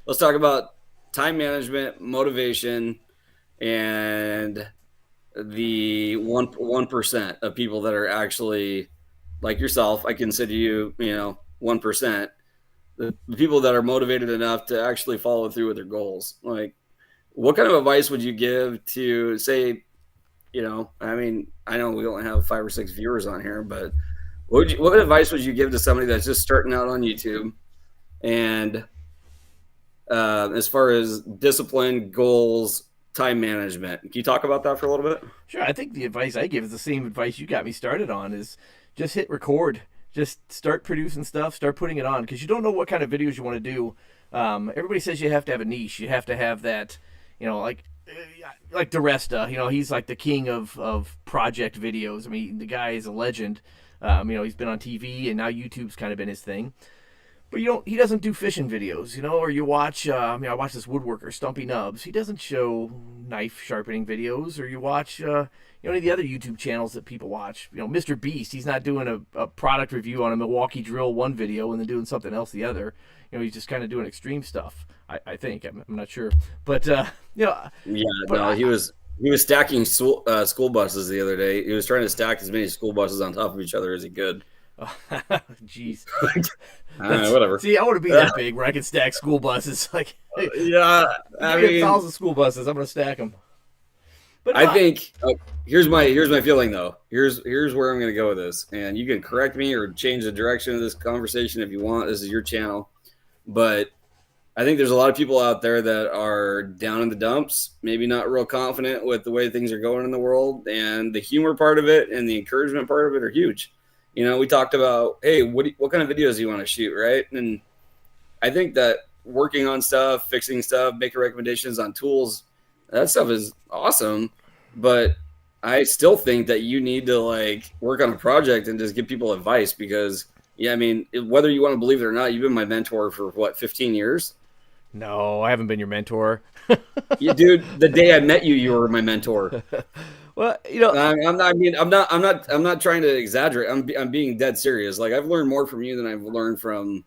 Let's talk about time management, motivation, and the 1% of people that are actually like yourself. I consider you, 1%, the people that are motivated enough to actually follow through with their goals. Like, what kind of advice would you give to say, I mean, I know we only have 5 or 6 viewers on here, but what advice would you give to somebody that's just starting out on YouTube? And as far as discipline, goals, time management, can you talk about that for a little bit? Sure. I think the advice I give is the same advice you got me started on: is just hit record. Just start producing stuff, start putting it on, because you don't know what kind of videos you want to do. Everybody says you have to have a niche. You have to have that, like DeResta. He's like the king of project videos. I mean, the guy is a legend. He's been on TV, and now YouTube's kind of been his thing. But he doesn't do fishing videos, or you watch, I watch this woodworker, Stumpy Nubs. He doesn't show knife sharpening videos, or you watch, any of the other YouTube channels that people watch. Mr. Beast, he's not doing a product review on a Milwaukee drill one video and then doing something else the other. He's just kind of doing extreme stuff, I think. I'm not sure. But, Yeah, no, he was stacking school buses the other day. He was trying to stack as many school buses on top of each other as he could. Jeez. Whatever. See, I want to be that big where I can stack school buses. Like, yeah, I mean, 1,000 school buses. I'm going to stack them. But I think here's my feeling though. Here's where I'm going to go with this, and you can correct me or change the direction of this conversation if you want. This is your channel, but I think there's a lot of people out there that are down in the dumps, maybe not real confident with the way things are going in the world, and the humor part of it and the encouragement part of it are huge. We talked about, hey, what kind of videos do you want to shoot, right? And I think that working on stuff, fixing stuff, making recommendations on tools, that stuff is awesome. But I still think that you need to work on a project and just give people advice because, yeah, I mean, whether you want to believe it or not, you've been my mentor for 15 years? No, I haven't been your mentor. Yeah, dude, the day I met you, you were my mentor. Well, I'm not trying to exaggerate. I'm being dead serious. Like, I've learned more from you than I've learned from,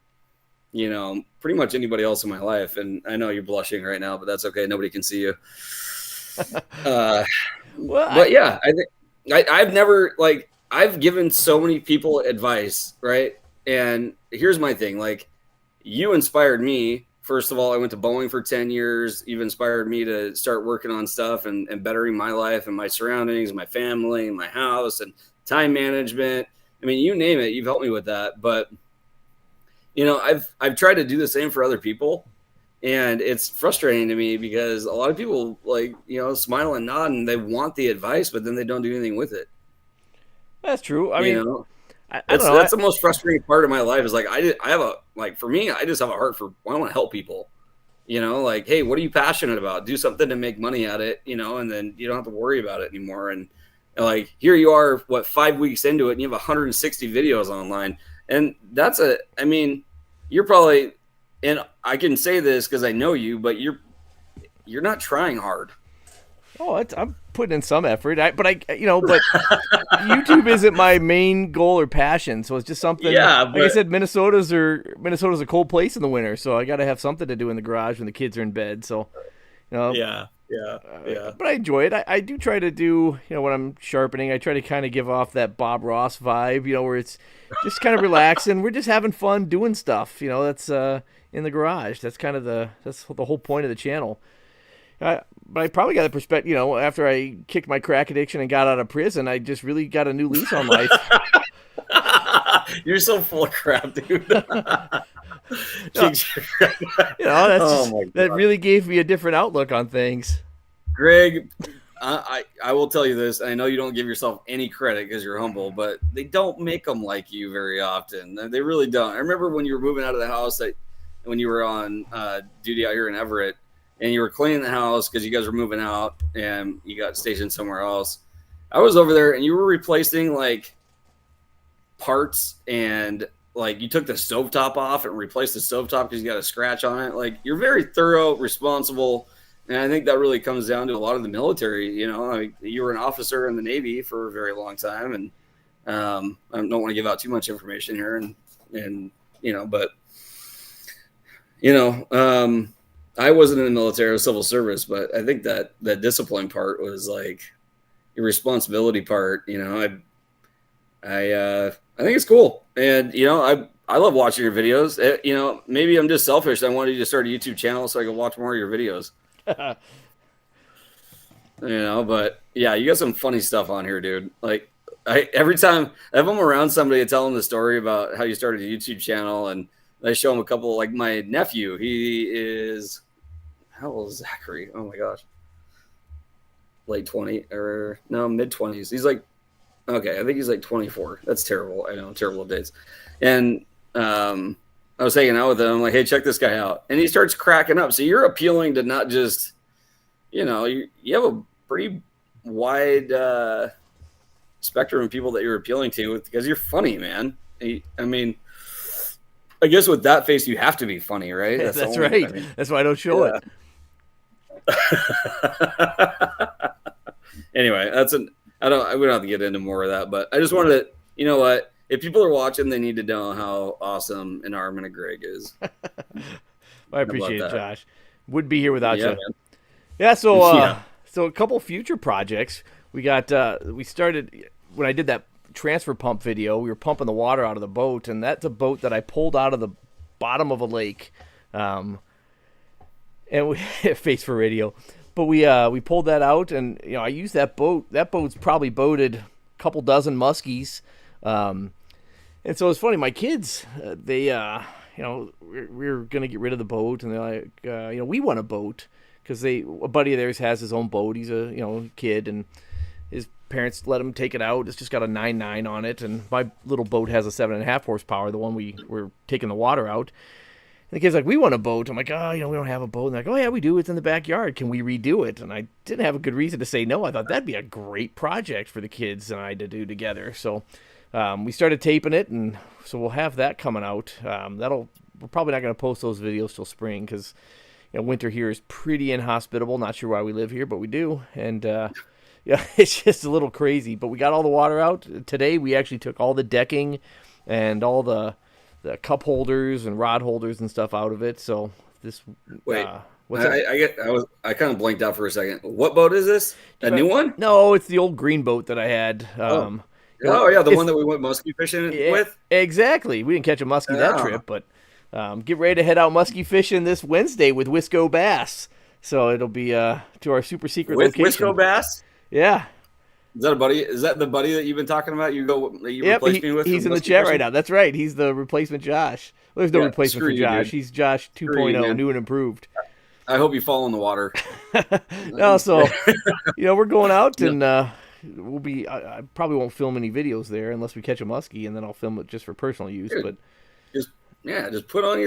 pretty much anybody else in my life. And I know you're blushing right now, but that's okay. Nobody can see you. I think I've never I've given so many people advice, right? And here's my thing. You inspired me. First of all, I went to Boeing for 10 years. You've inspired me to start working on stuff and bettering my life and my surroundings, my family, my house, and time management. I mean, you name it, you've helped me with that. But, I've tried to do the same for other people. And it's frustrating to me because a lot of people smile and nod and they want the advice, but then they don't do anything with it. That's true. I mean, I don't know. That's the most frustrating part of my life is for me, I just have a heart for, I want to help people, hey, what are you passionate about? Do something to make money at it, and then you don't have to worry about it anymore. And here you are, 5 weeks into it and you have 160 videos online. And you're probably, and I can say this because I know you, but you're not trying hard. Oh, I'm putting in some effort. But YouTube isn't my main goal or passion. So it's just something. Yeah, like I said, Minnesota's a cold place in the winter, so I got to have something to do in the garage when the kids are in bed. So, Yeah. But I enjoy it. I do try to do, when I'm sharpening, I try to kind of give off that Bob Ross vibe, where it's just kind of relaxing. We're just having fun doing stuff. That's in the garage. That's kind of the whole point of the channel. But I probably got the perspective, after I kicked my crack addiction and got out of prison, I just really got a new lease on life. You're so full of crap, dude. That really gave me a different outlook on things. Greg, I will tell you this. I know you don't give yourself any credit because you're humble, but they don't make them like you very often. They really don't. I remember when you were moving out of the house, when you were on duty out here in Everett, and you were cleaning the house because you guys were moving out and you got stationed somewhere else. I was over there and you were replacing parts and you took the stovetop off and replaced the stovetop because you got a scratch on it. You're very thorough, responsible. And I think that really comes down to a lot of the military. You were an officer in the Navy for a very long time. And I don't want to give out too much information here I wasn't in the military or civil service, but I think that discipline part was your responsibility part. I think it's cool. And, I love watching your videos. Maybe I'm just selfish. I wanted you to start a YouTube channel so I could watch more of your videos. But yeah, you got some funny stuff on here, dude. Every time if I'm around somebody, I tell them the story about how you started a YouTube channel and I show him a couple, my nephew, he is, how old is Zachary? Oh my gosh. Late 20 or no, mid 20s. He's Okay, I think he's like 24. That's terrible. I know, terrible dates. And I was hanging out with him. I'm like, hey, check this guy out. And he starts cracking up. So you're appealing to not just, you have a pretty wide spectrum of people that you're appealing to because you're funny, man. I mean, I guess with that face, you have to be funny, right? That's right. I mean, that's why I don't show it. Anyway, we don't have to get into more of that, but I just wanted to, you know what? If people are watching, they need to know how awesome an Arm and a Greg is. I appreciate it, Josh. Wouldn't be here without you. Man. Yeah. So, so a couple future projects. We started when I did that transfer pump video. We were pumping the water out of the boat, and that's a boat that I pulled out of the bottom of a lake, and we face for radio. But we pulled that out, and I used that boat. That boat's probably boated a couple dozen muskies, and so it's funny. My kids, they we're gonna get rid of the boat, and they're like, we want a boat because a buddy of theirs has his own boat. He's a kid, and his parents let him take it out. It's just got a 9.9 on it, and my little boat has a 7.5 horsepower. The one we were taking the water out. And the kid's like, we want a boat. I'm like, we don't have a boat. And they're like, oh, yeah, we do. It's in the backyard. Can we redo it? And I didn't have a good reason to say no. I thought that'd be a great project for the kids and I to do together. So we started taping it, and so we'll have that coming out. We're probably not going to post those videos till spring because winter here is pretty inhospitable. Not sure why we live here, but we do. And it's just a little crazy. But we got all the water out. Today we actually took all the decking and all the cup holders and rod holders and stuff out of it. So this wait, I kind of blanked out for a second. What boat is this? A new one? No, it's the old green boat that I had. The one that we went muskie fishing with. Exactly. We didn't catch a muskie that trip, but get ready to head out muskie fishing this Wednesday with Wisco Bass. So it'll be to our super secret location. Wisco Bass? Yeah. Is that a buddy? Is that the buddy that you've been talking about? Replaced me with? He's in the chat right now. That's right. He's the replacement Josh. Well, there's no replacement for Josh. He's Josh 2.0, new and improved. I hope you fall in the water. No, so we're going out, and we'll be. I probably won't film any videos there unless we catch a muskie, and then I'll film it just for personal use. Dude, but just put on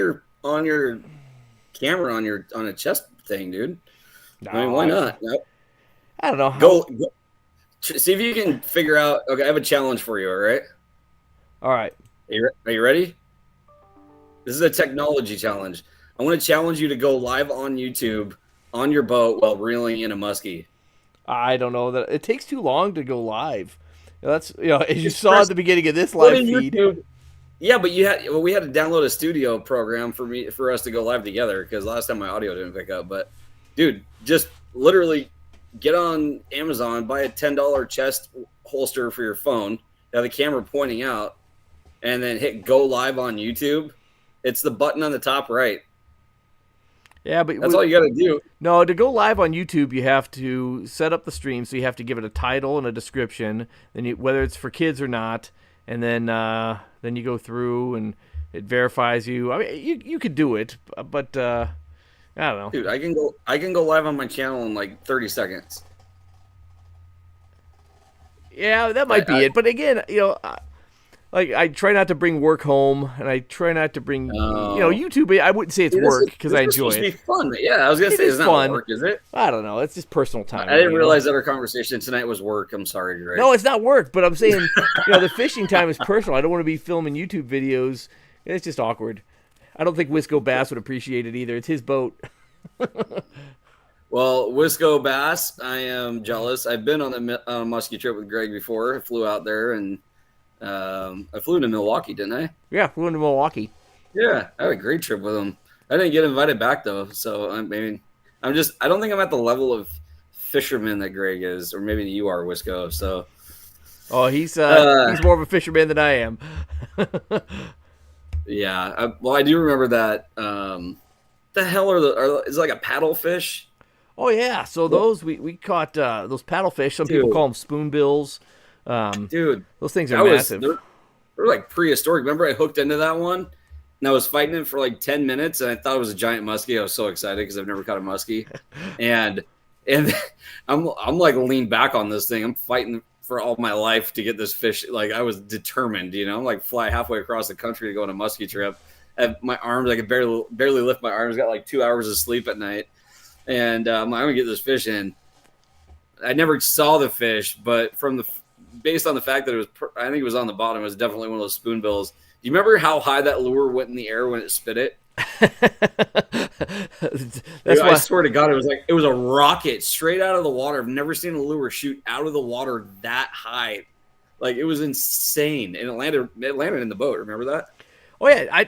your camera on a chest thing, dude. No, I mean, why not? No. I don't know. Go. See if you can figure out. Okay, I have a challenge for you. All right. All right. Are you ready? This is a technology challenge. I want to challenge you to go live on YouTube on your boat while reeling in a muskie. I don't know that it takes too long to go live. That's as you saw at the beginning of this live feed. YouTube. Yeah, but we had to download a studio program for us to go live together because last time my audio didn't pick up. But dude, just literally get on Amazon, buy a $10 chest holster for your phone, have the camera pointing out, and then hit go live on YouTube. It's the button on the top right. Yeah, but that's all you got to do. No, to go live on YouTube, you have to set up the stream, so you have to give it a title and a description, then whether it's for kids or not, and then you go through and it verifies you. I mean, you could do it, but I don't know. Dude, I can go live on my channel in like 30 seconds. Yeah, that might be it. But again, I try not to bring work home, and I try not to bring YouTube. I wouldn't say it's work because I enjoy it. It's supposed to be fun. Yeah, I was gonna say it's not fun. Work, is it? I don't know. It's just personal time. I didn't realize that our conversation tonight was work. I'm sorry, Greg. No, it's not work. But I'm saying, the fishing time is personal. I don't want to be filming YouTube videos. It's just awkward. I don't think Wisco Bass would appreciate it either. It's his boat. Well, Wisco Bass, I am jealous. I've been on a muskie trip with Greg before. I flew out there, and I flew to Milwaukee, didn't I? Yeah, flew into Milwaukee. Yeah, I had a great trip with him. I didn't get invited back though, so I don't think I'm at the level of fisherman that Greg is, or maybe you are, Wisco. So, he's more of a fisherman than I am. Yeah, I do remember that. The hell is it like a paddlefish? Oh yeah, so those we caught those paddlefish. Some people call them spoonbills. Dude, those things are massive. They're like prehistoric. Remember, I hooked into that one, and I was fighting it for like 10 minutes, and I thought it was a giant muskie. I was so excited because I've never caught a muskie, and I'm like leaned back on this thing. I'm fighting for all my life to get this fish. Like I was determined, like fly halfway across the country to go on a muskie trip. And my arms, I could barely lift my arms. Got like 2 hours of sleep at night, and I'm gonna get this fish in. I never saw the fish, but based on the fact that I think it was on the bottom. It was definitely one of those spoonbills. Do you remember how high that lure went in the air when it spit it? That's why I swear to God, it was a rocket straight out of the water. I've never seen a lure shoot out of the water that high. Like it was insane, and it landed in the boat. Remember that? Oh yeah,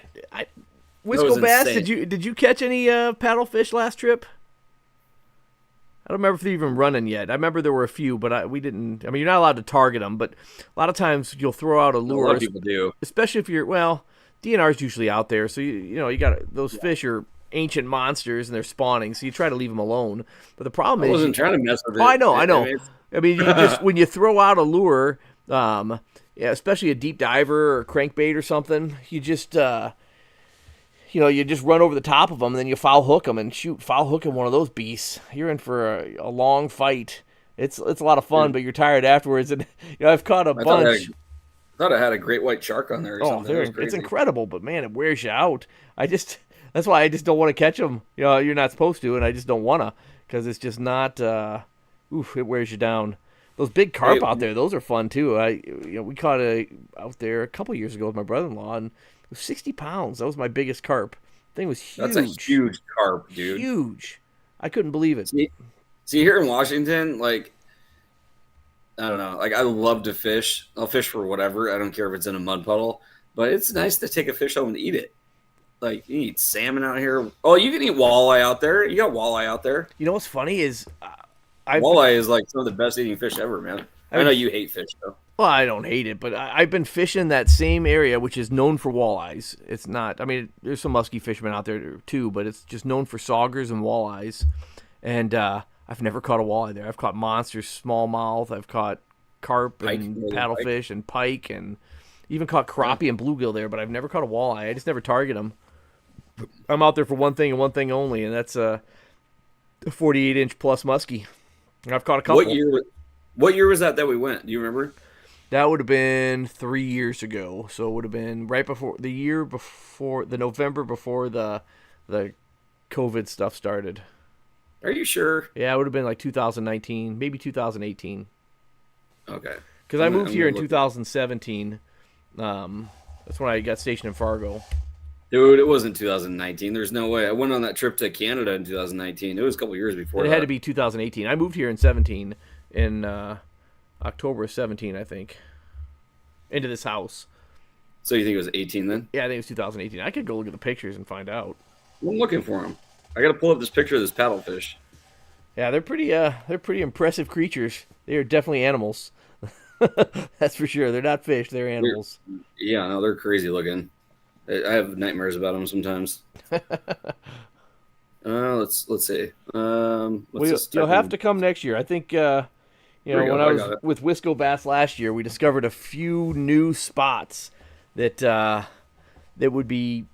Wisco bass. insane. Did you catch any paddlefish last trip? I don't remember if they're even running yet. I remember there were a few, but we didn't. I mean, you're not allowed to target them, but a lot of times you'll throw out a lure. A lot of people do, especially if DNR's usually out there, so you got those fish are ancient monsters and they're spawning, so you try to leave them alone. But the problem is, I wasn't trying to mess with it. Oh, I know. I mean, you just when you throw out a lure, especially a deep diver or crankbait or something, you just you just run over the top of them, and then you foul hook them and foul hooking one of those beasts. You're in for a long fight. It's a lot of fun, but you're tired afterwards. And I've caught a bunch. I thought I had a great white shark on there or something. It's incredible, but man, it wears you out. That's why I just don't want to catch them. You're not supposed to, and I just don't want to because it's just not. It wears you down. Those big carp out there, those are fun too. We caught out there a couple years ago with my brother-in-law, and it was 60 pounds. That was my biggest carp. Thing was huge. That's a huge carp, dude. Huge. I couldn't believe it. See, here in Washington, like, I don't know. Like, I love to fish. I'll fish for whatever. I don't care if it's in a mud puddle. But it's nice to take a fish home and eat it. Like, you can eat salmon out here. Oh, you can eat walleye out there. You got walleye out there. You know what's funny is... walleye is like some of the best eating fish ever, man. I know you hate fish, though. Well, I don't hate it, but I've been fishing that same area, which is known for walleyes. It's not, I mean, there's some musky fishermen out there too, but it's just known for saugers and walleyes. And I've never caught a walleye there. I've caught monsters, smallmouth. I've caught carp and paddlefish and pike, and even caught crappie and bluegill there, but I've never caught a walleye. I just never target them. I'm out there for one thing and one thing only, and that's a 48-inch plus muskie. And I've caught a couple. What year was that we went? Do you remember? That would have been 3 years ago. So it would have been right before the November before the COVID stuff started. Are you sure? Yeah, it would have been like 2019, maybe 2018. Okay. Because I moved here in 2017. That's when I got stationed in Fargo. Dude, it wasn't 2019. There's no way. I went on that trip to Canada in 2019. It was a couple years before that. It had to be 2018. I moved here in 17, in October of 17, I think, into this house. So you think it was 18 then? Yeah, I think it was 2018. I could go look at the pictures and find out. I'm looking for them. I got to pull up this picture of this paddlefish. Yeah, they're pretty impressive creatures. They are definitely animals. That's for sure. They're not fish. They're animals. They're crazy looking. I have nightmares about them sometimes. Let's see. You'll have to come next year. I think when I was with Wisco Bass last year, we discovered a few new spots that would be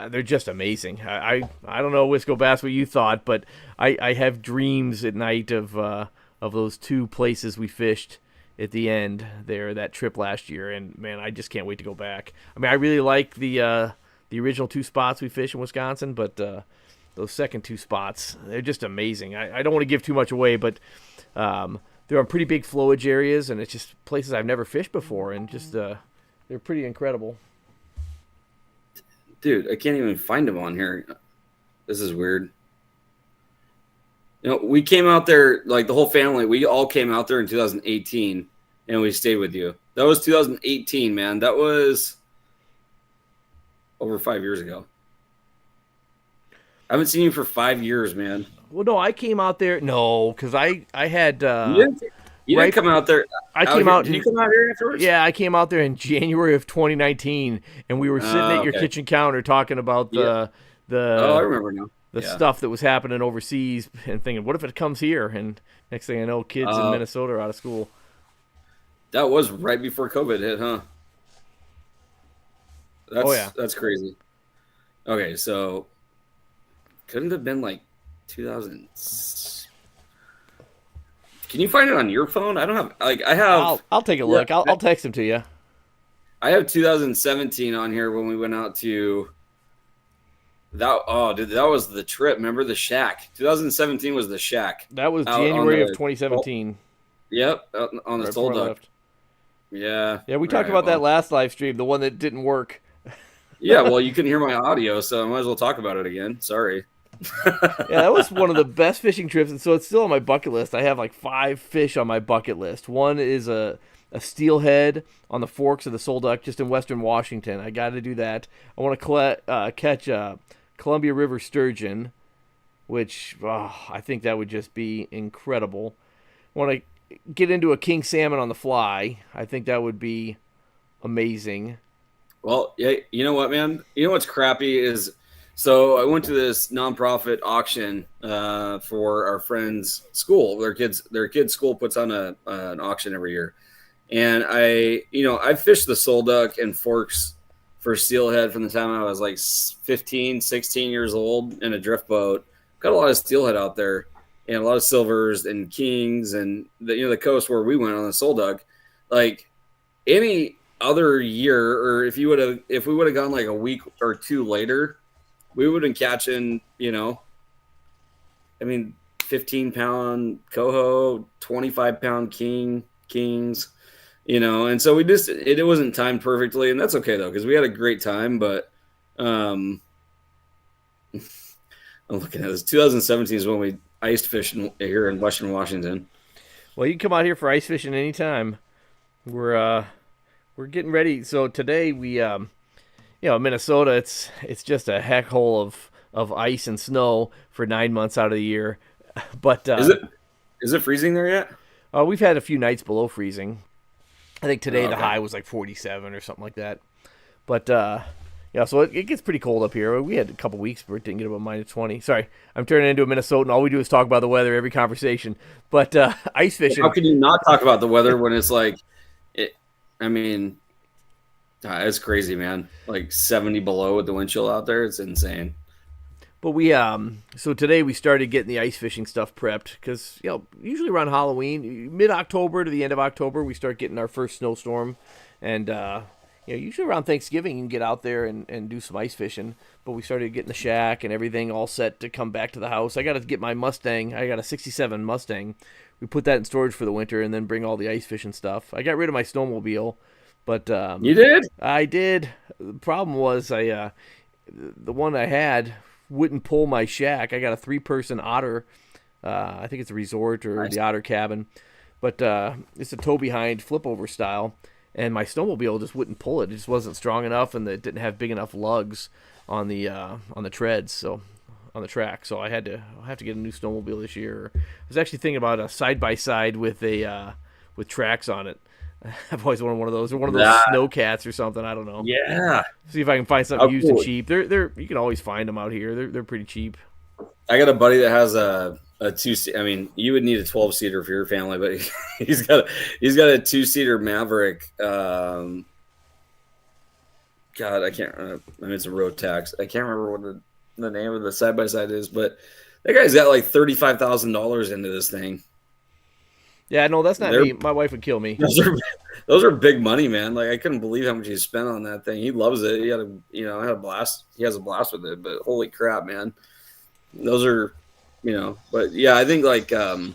they're just amazing. I don't know, Wisco Bass, what you thought, but I have dreams at night of those two places we fished at the end there, that trip last year, and man, I just can't wait to go back. I mean, I really like the original two spots we fished in Wisconsin, but those second two spots, they're just amazing. I don't want to give too much away, but they're on pretty big flowage areas, and it's just places I've never fished before, and just they're pretty incredible. Dude, I can't even find them on here. This is weird. We came out there, like the whole family, we all came out there in 2018, and we stayed with you. That was 2018, man. That was over 5 years ago. I haven't seen you for 5 years, man. Well, no, I came out there. No, because I had. You didn't come out there. Did you come out here afterwards? Yeah, I came out there in January of 2019, and we were sitting at your kitchen counter talking about the. Oh, I remember now. The stuff that was happening overseas, and thinking, what if it comes here? And next thing I know, kids in Minnesota are out of school. That was right before COVID hit, huh? That's crazy. Okay, so couldn't have been like 2000. Can you find it on your phone? I don't have like I have. I'll take a look. I'll text them to you. I have 2017 on here when we went out to that. Oh, dude, that was the trip. Remember the shack? 2017 was the shack. That was Out on January of the- 2017. Yep, out on the Right Soul before I Duck. left. Yeah. Yeah, we talked Right, about that well. last live stream, the one that didn't work. Yeah, well, you couldn't hear my audio, so I might as well talk about it again. Sorry. Yeah, that was one of the best fishing trips, and so it's still on my bucket list. I have like 5 fish on my bucket list. One is a steelhead on the forks of the Soul Duck just in western Washington. I got to do that. I want to catch a Columbia River sturgeon, which I think that would just be incredible. I want to get into a king salmon on the fly. I think that would be amazing. Well, yeah, you know what, man? You know what's crappy is so I went to this nonprofit auction for our friend's school. Their kids' school puts on an auction every year, and I fished the Soul Duck and forks for steelhead from the time I was like 15, 16 years old in a drift boat. Got a lot of steelhead out there and a lot of silvers and kings and the coast where we went on the Soul Duck, like any other year, or if we would have gone like a week or two later, we would have been catching, 15-pound coho, 25-pound kings, and so it wasn't timed perfectly, and that's okay though, because we had a great time. But I'm looking at this. 2017 is when we iced fish here in Western Washington. Well, you can come out here for ice fishing anytime. We're getting ready. So today we Minnesota, it's just a heck hole of ice and snow for 9 months out of the year. But is it freezing there yet? we've had a few nights below freezing. I think today Oh, the okay. high was like 47 or something like that. But so it gets pretty cold up here. We had a couple weeks where it didn't get above -20. Sorry, I'm turning into a Minnesotan. All we do is talk about the weather every conversation. But ice fishing. How can you not talk about the weather when it's like it? I mean, it's crazy, man. Like 70 below with the wind chill out there. It's insane. But we so today we started getting the ice fishing stuff prepped because usually around Halloween, mid-October to the end of October, we start getting our first snowstorm, and usually around Thanksgiving you can get out there and do some ice fishing. But we started getting the shack and everything all set to come back to the house. I got to get my Mustang. I got a '67 Mustang. We put that in storage for the winter and then bring all the ice fishing stuff. I got rid of my snowmobile, but You did? I did. The problem was the one I had wouldn't pull my shack. I got a 3-person Otter. I think it's a resort or Nice. the Otter cabin, but it's a tow behind flip over style, and my snowmobile just wouldn't pull it. It just wasn't strong enough, and it didn't have big enough lugs on the treads, so on the track. So I'll have to get a new snowmobile this year. I was actually thinking about a side by side with with tracks on it. I've always wanted one of those, or one of those That- snowcats or something. I don't know. Yeah. See if I can find something Oh, used and cool. cheap. They're you can always find them out here. They're pretty cheap. I got a buddy that has a 2 seat. I mean, you would need a 12-seater for your family, but he's got a 2-seater Maverick. God, I can't. It's a road tax. I can't remember what the name of the side by side is, but that guy's got like $35,000 into this thing. Yeah, no, that's not They're- me. My wife would kill me. Those are big money, man. Like I couldn't believe how much he spent on that thing. He loves it. He had a blast. He has a blast with it. But holy crap, man! Those are, But yeah, I think like you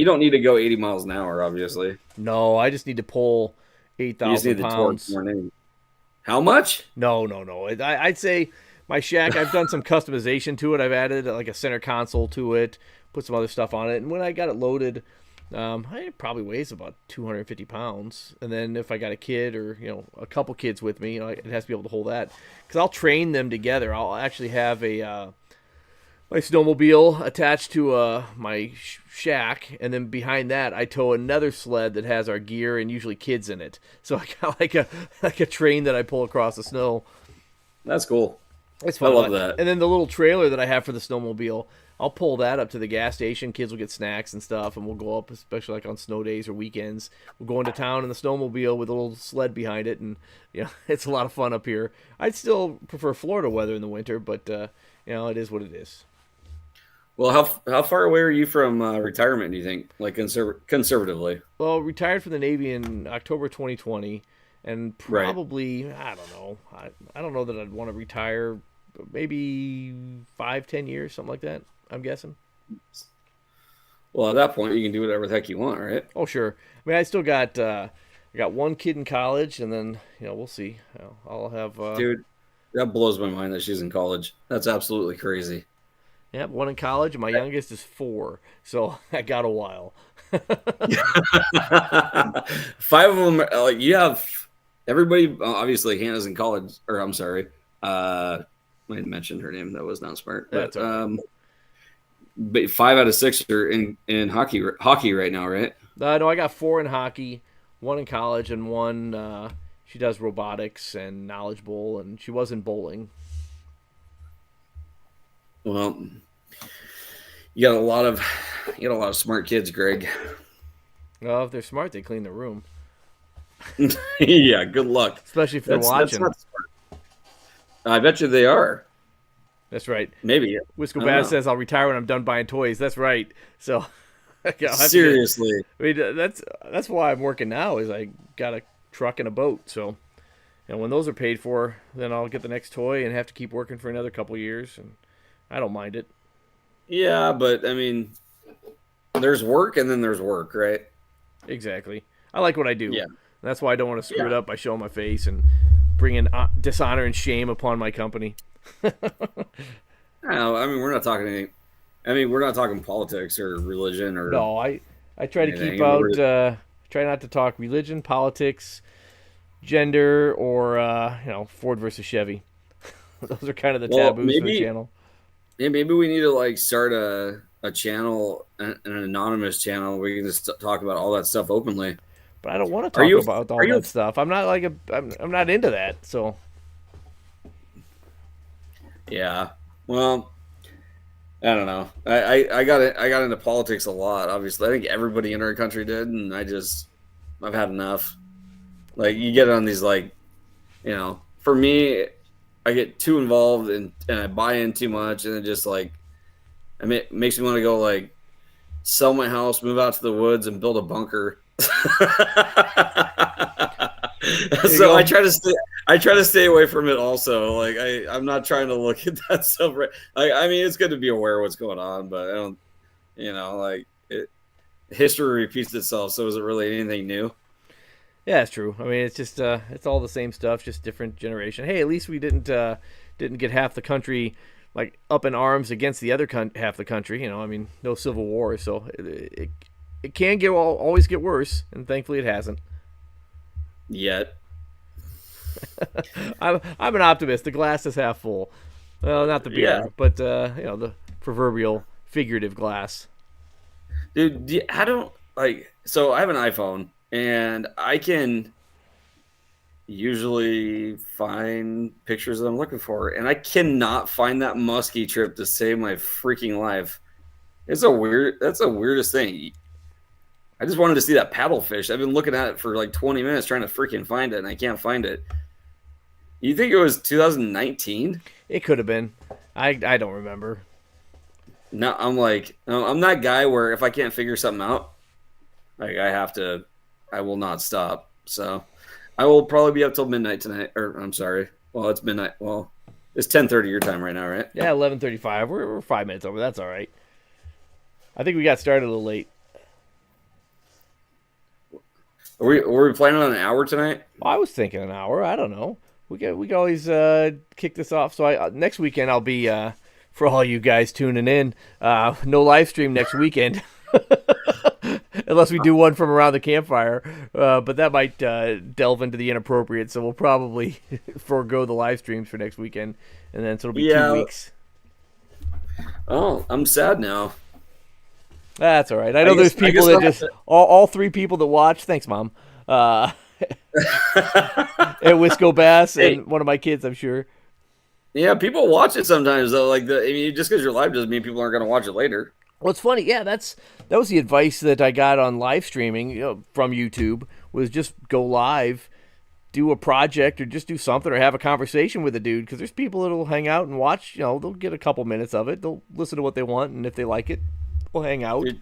don't need to go 80 miles an hour, obviously. No, I just need to pull You just need 8,000 the torque pounds. more than anything. How much? No. I'd say my shack. I've done some customization to it. I've added like a center console to it, put some other stuff on it, and when I got it loaded, it probably weighs about 250 pounds. And then if I got a kid or a couple kids with me, it has to be able to hold that because I'll train them together. I'll actually have my snowmobile attached to my shack, and then behind that I tow another sled that has our gear and usually kids in it. So I got like a train that I pull across the snow. That's cool. It's fun. I love that. And then the little trailer that I have for the snowmobile, I'll pull that up to the gas station. Kids will get snacks and stuff, and we'll go up, especially like on snow days or weekends. We'll go into town in the snowmobile with a little sled behind it, and it's a lot of fun up here. I'd still prefer Florida weather in the winter, but it is what it is. Well, how far away are you from retirement? Do you think, like conservatively? Well, retired from the Navy in October 2020, and Right. probably I don't know. I don't know that I'd want to retire. Maybe 5, 10 years, something like that. I'm guessing. Well, at that point, you can do whatever the heck you want, right? Oh sure. I mean, I still got I got one kid in college, and then we'll see. I'll have Dude, that blows my mind that she's in college. That's absolutely crazy. yeah, one in college, and my youngest is 4, so I got a while. Five of them, like you have everybody. Obviously, Hannah's in college, or I'm sorry, I mentioned her name. That was not smart. That's all right. But 5 out of 6 are in hockey right now, right? No, I got 4 in hockey, one in college, and one she does robotics and Knowledge Bowl, and she was in bowling. Well, you got a lot of smart kids, Greg. Well, if they're smart, they clean the room, Yeah, good luck. especially if they're That's watching. not smart. I bet you they are. That's right. Maybe. Wisco I don't Bass know. says I'll retire when I'm done buying toys. That's right. So I'll have to Seriously. I mean, that's why I'm working now. Is I got a truck and a boat. So and when those are paid for, then I'll get the next toy and have to keep working for another couple years, and I don't mind it. Yeah, but I mean, there's work and then there's work, right? Exactly. I like what I do. Yeah. That's why I don't want to screw it Yeah. up by showing my face and bringing dishonor and shame upon my company. No, I mean, we're not talking politics or religion or No, I try to keep anything. out. Try not to talk religion, politics, gender, or Ford versus Chevy. Those are kind of the Well, taboos for the channel. maybe we need to like start a channel, an anonymous channel where we can just talk about all that stuff openly. But I don't want to Are talk you? about Are all you? that stuff. I'm not like I'm not into that. So Yeah. Well, I don't know. I got into politics a lot. Obviously, I think everybody in our country did, and I've had enough. Like you get on these for me, I get too involved and I buy in too much, and it just like it makes me want to go like sell my house, move out to the woods, and build a bunker. there you So I go. try to stay. I try to stay away from it. Also, like I'm not trying to look at that stuff. Right. I mean, it's good to be aware of what's going on, but I don't. Like history repeats itself. So is it really anything new? Yeah, it's true. I mean, it's just it's all the same stuff, just different generation. Hey, at least we didn't get half the country like up in arms against the other half the country. I mean, no civil war, so it can always get worse, and thankfully it hasn't. Yet. I'm an optimist. The glass is half full. Well, not the Yeah. beer, but the proverbial figurative glass. Dude, I don't like. So I have an iPhone, and I can usually find pictures that I'm looking for, and I cannot find that muskie trip to save my freaking life. That's the weirdest thing. I just wanted to see that paddlefish. I've been looking at it for like 20 minutes trying to freaking find it, and I can't find it. You think it was 2019? It could have been. I don't remember. No, I'm that guy where if I can't figure something out, like I will not stop. So I will probably be up till midnight tonight. Or I'm sorry. Well, it's midnight. Well, it's 10:30 your time right now, right? Yeah, 11:35. We're 5 minutes over. That's all right. I think we got started a little late. Were we planning on an hour tonight? Well, I was thinking an hour. I don't know. We could always kick this off. So next weekend I'll be for all you guys tuning in. No live stream next weekend, unless we do one from around the campfire. But that might delve into the inappropriate. So we'll probably forego the live streams for next weekend, and then so it'll be Yeah. 2 weeks. Oh, I'm sad now. That's all right. I know guess- there's I people guess that I'll just all 3 people that watch. Thanks, Mom. And Wisco Bass Hey. and one of my kids, I'm sure. Yeah, people watch it sometimes though. Like just because you're live doesn't mean people aren't going to watch it later. Well, it's funny. Yeah, that was the advice that I got on live streaming from YouTube was just go live do a project or just do something or have a conversation with a dude, because there's people that'll hang out and watch. They'll get a couple minutes of it. They'll listen to what they want, and if they like it, we'll hang out. Dude,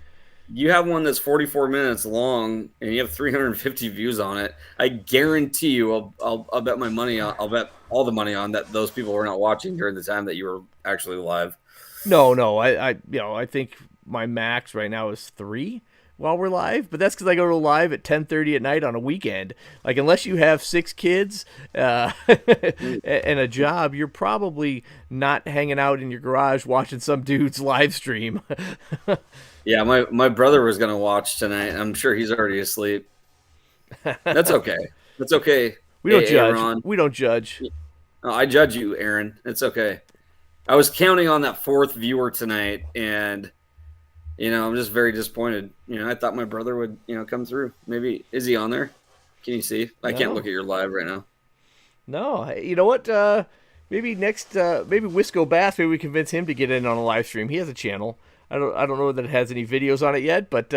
you have one that's 44 minutes long, and you have 350 views on it. I guarantee you, I'll bet my money on. I'll bet all the money on that those people were not watching during the time that you were actually live. No, I think my max right now is 3 while we're live, but that's because I go to live at 10:30 at night on a weekend. Like, unless you have 6 kids and a job, you're probably not hanging out in your garage watching some dude's live stream. Yeah, my brother was gonna watch tonight. I'm sure he's already asleep. That's okay. That's okay. We don't Hey, judge. Aaron. We don't judge. No, I judge you, Aaron. It's okay. I was counting on that 4th viewer tonight, and I'm just very disappointed. I thought my brother would, come through. Maybe is he on there? Can you see? I can't look at your live right now. No, you know what? Maybe next, maybe Wisco Bass. Maybe we convince him to get in on a live stream. He has a channel. I don't know that it has any videos on it yet, but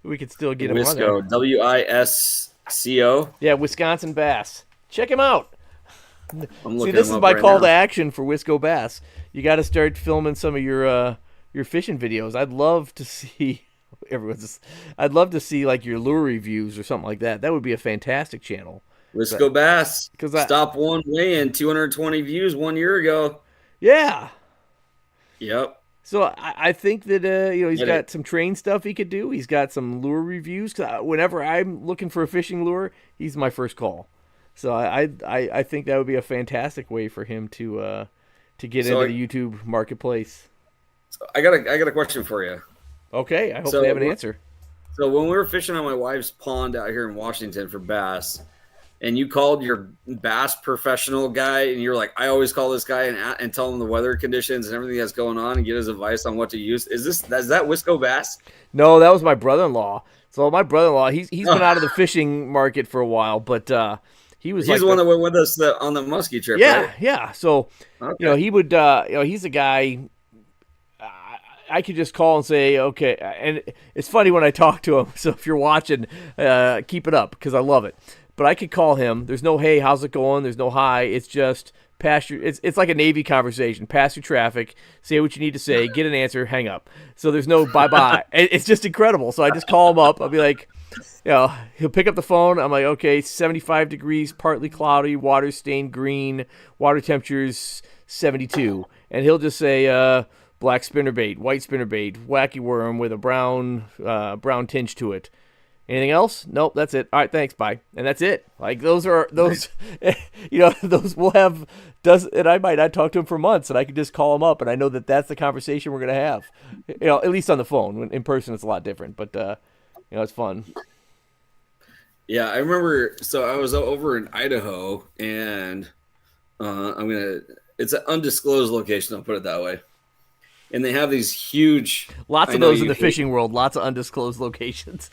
we could still get him on there. Wisco, Wisco. Yeah, Wisconsin Bass. Check him out. See, this is my right call now. to action for Wisco Bass. You got to start filming some of your fishing videos. I'd love to see I'd love to see like your lure reviews or something like that. That would be a fantastic channel. Wisco Bass. 'Cause Stop one weigh-in, 220 views 1 year ago. Yeah. Yep. So I think that he's Get got it. some train stuff he could do. He's got some lure reviews. 'Cause whenever I'm looking for a fishing lure, he's my first call. So I think that would be a fantastic way for him to get into the YouTube marketplace. I got a question for you. Okay, I hope So they have an we're- answer. So when we were fishing on my wife's pond out here in Washington for bass, and you called your bass professional guy, and you're like, I always call this guy and tell him the weather conditions and everything that's going on and get his advice on what to use. Is that Wisco Bass? No, that was my brother-in-law. So my brother-in-law, he's been out of the fishing market for a while, but he's the one that went with us on the muskie trip. Yeah, right? yeah. So Okay. he would he's a guy. I could just call and say, okay. And it's funny when I talk to him. So if you're watching, keep it up because I love it. But I could call him. There's no, hey, how's it going? There's no hi. It's just pass your. It's like a Navy conversation. Pass your traffic. Say what you need to say. Get an answer. Hang up. So there's no bye bye. It's just incredible. So I just call him up. I'll be like, he'll pick up the phone. I'm like, okay, 75 degrees, partly cloudy, water stained green, water temperatures 72, and he'll just say. Black spinnerbait, white spinnerbait, wacky worm with a brown tinge to it. Anything else? Nope, that's it. All right, thanks, bye. And that's it. Like those, those we'll have and I might not talk to him for months, and I can just call him up, and I know that that's the conversation we're gonna have. At least on the phone. When in person, it's a lot different, but it's fun. Yeah, I remember. So I was over in Idaho, and it's an undisclosed location. I'll put it that way. And they have these huge. Lots of those in the fishing world. Lots of undisclosed locations.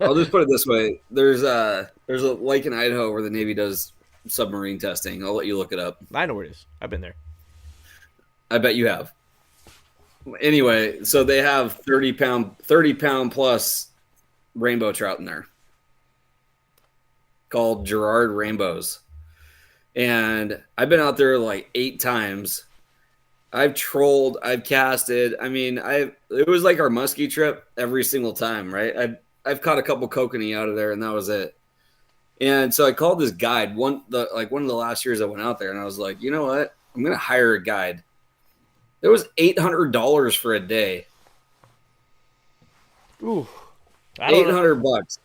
I'll just put it this way: there's a lake in Idaho where the Navy does submarine testing. I'll let you look it up. I know where it is. I've been there. I bet you have. Anyway, so they have 30-pound plus rainbow trout in there, called Girard rainbows. And I've been out there like 8 times. I've trolled, I've casted. I mean, it was like our muskie trip every single time, right? I've caught a couple kokanee out of there, and that was it. And so I called this guide one of the last years I went out there, and I was like, you know what? I'm gonna hire a guide. It was $800 for a day. Ooh, $800.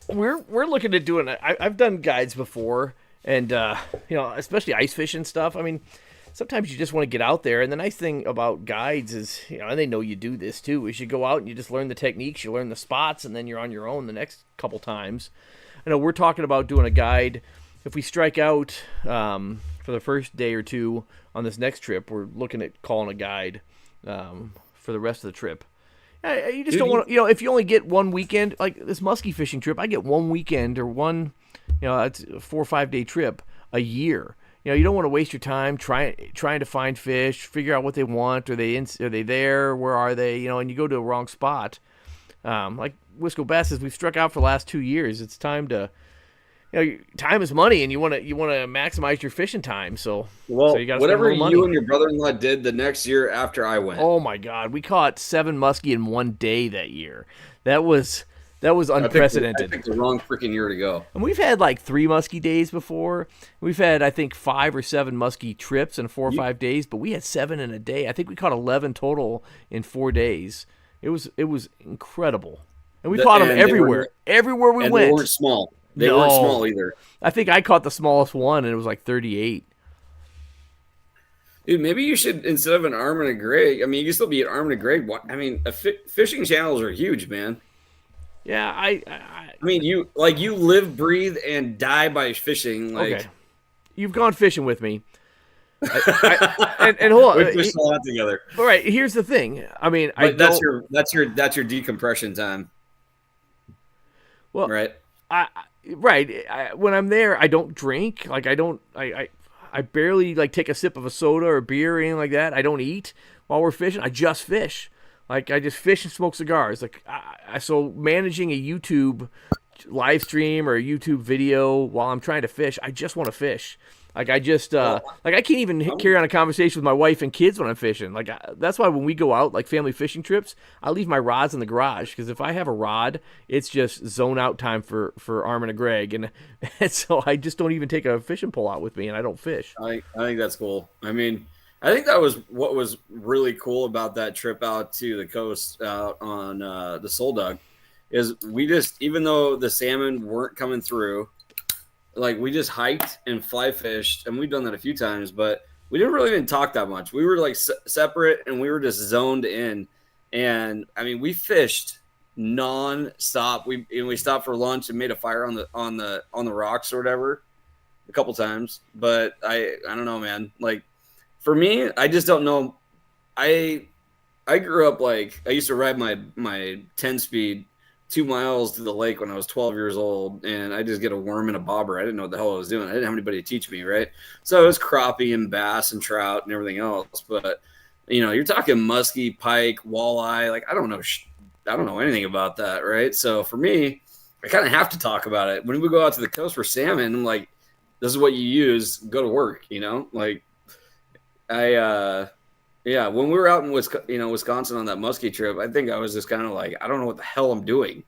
We're looking at doing it. I've done guides before, and especially ice fishing stuff. I mean. Sometimes you just want to get out there, and the nice thing about guides is, and they know you do this too, is you go out and you just learn the techniques, you learn the spots, and then you're on your own the next couple times. I know we're talking about doing a guide. If we strike out for the first day or two on this next trip, we're looking at calling a guide for the rest of the trip. You just don't want to, if you only get one weekend, like this muskie fishing trip, I get one weekend or one, it's a 4 or 5 day trip a year. You don't want to waste your time trying to find fish, figure out what they want. Are they there? Where are they? And you go to a wrong spot. Like Wisco Bass says, we've struck out for the last 2 years. It's time to time is money, and you want to maximize your fishing time. So Well, you got to spend a whatever little money. you and your brother-in-law did the next year after I went. Oh my God, we caught 7 muskie in one day that year. That was I unprecedented. picked the wrong freaking year to go. And we've had like 3 muskie days before. We've had, I think, 5 or 7 muskie trips in 4 or 5 days, but we had 7 in a day. I think we caught 11 total in 4 days. It was incredible. And we caught them everywhere. Everywhere we went. They weren't small. They No. weren't small either. I think I caught the smallest one, and it was like 38. Dude, maybe you should, instead of an arm and a Greg, I mean, you can still be an arm and a Greg. Fishing channels are huge, man. Yeah, I mean, you live, breathe, and die by fishing. Like, okay. You've gone fishing with me. And hold on. we fished a lot together. All right, here's the thing. I mean, That's your decompression time. Well, right. When I'm there, I don't drink. Like I barely like take a sip of a soda or beer or anything like that. I don't eat while we're fishing. I just fish. Like I just fish and smoke cigars. Like so managing a YouTube live stream or a YouTube video while I'm trying to fish, I just want to fish. Like I just like I can't even carry on a conversation with my wife and kids when I'm fishing. Like that's why when we go out like family fishing trips, I leave my rods in the garage because if I have a rod, it's just zone out time for Armin and Greg, and so I just don't even take a fishing pole out with me, and I don't fish. I think that's cool. I mean, I think that was what was really cool about that trip out to the coast out on the Soul Duck is we just, even though the salmon weren't coming through, like we just hiked and fly fished, and we've done that a few times, but we didn't really even talk that much. We were like separate, and we were just zoned in. And I mean, we fished non-stop. We stopped for lunch and made a fire on the rocks or whatever a couple times. But I don't know, man. Like for me, I just don't know. I grew up like I used to ride my 10-speed 2 miles to the lake when I was 12 years old, and I just get a worm and a bobber. I didn't know what the hell I was doing. I didn't have anybody to teach me, right? So it was crappie and bass and trout and everything else. But you're talking muskie, pike, walleye. Like I don't know anything about that, right? So for me, I kind of have to talk about it. When we go out to the coast for salmon, I'm like, this is what you use. Go to work, Like yeah, when we were out in Wisconsin on that muskie trip, I think I was just kind of like, I don't know what the hell I'm doing.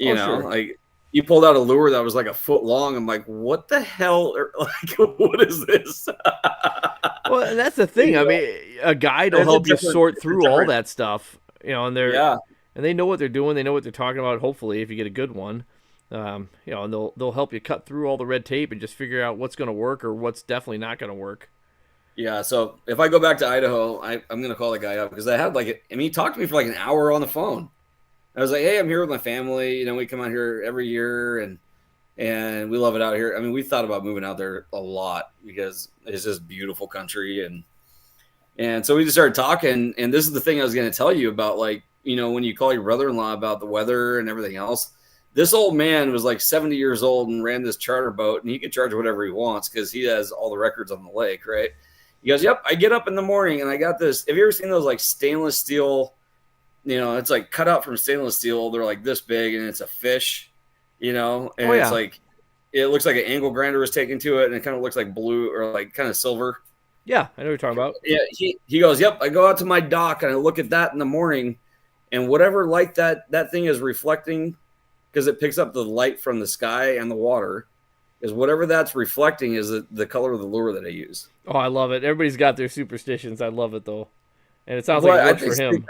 Sure. Like you pulled out a lure that was like a foot long. I'm like, what the hell? Like, what is this? Well, and that's the thing. I mean, a guide will help you sort through all that stuff, and and they know what they're doing. They know what they're talking about. Hopefully, if you get a good one, and they'll help you cut through all the red tape and just figure out what's going to work or what's definitely not going to work. Yeah, so if I go back to Idaho, I'm going to call the guy up because I had he talked to me for like an hour on the phone. I was like, hey, I'm here with my family. We come out here every year and we love it out here. I mean, we thought about moving out there a lot because it's just beautiful country. And so we just started talking. And this is the thing I was going to tell you about, like, when you call your brother-in-law about the weather and everything else. This old man was like 70 years old and ran this charter boat, and he can charge whatever he wants because he has all the records on the lake, right? He goes, yep, I get up in the morning and I got this. Have you ever seen those like stainless steel, it's like cut out from stainless steel. They're like this big and it's a fish, and it's like, it looks like an angle grinder was taken to it and it kind of looks like blue or like kind of silver. Yeah, I know what you're talking about. Yeah, he goes, yep, I go out to my dock and I look at that in the morning and whatever light that thing is reflecting, because it picks up the light from the sky and the water, is whatever that's reflecting is the color of the lure that I use. Oh, I love it. Everybody's got their superstitions. I love it though, and it sounds like it works for him.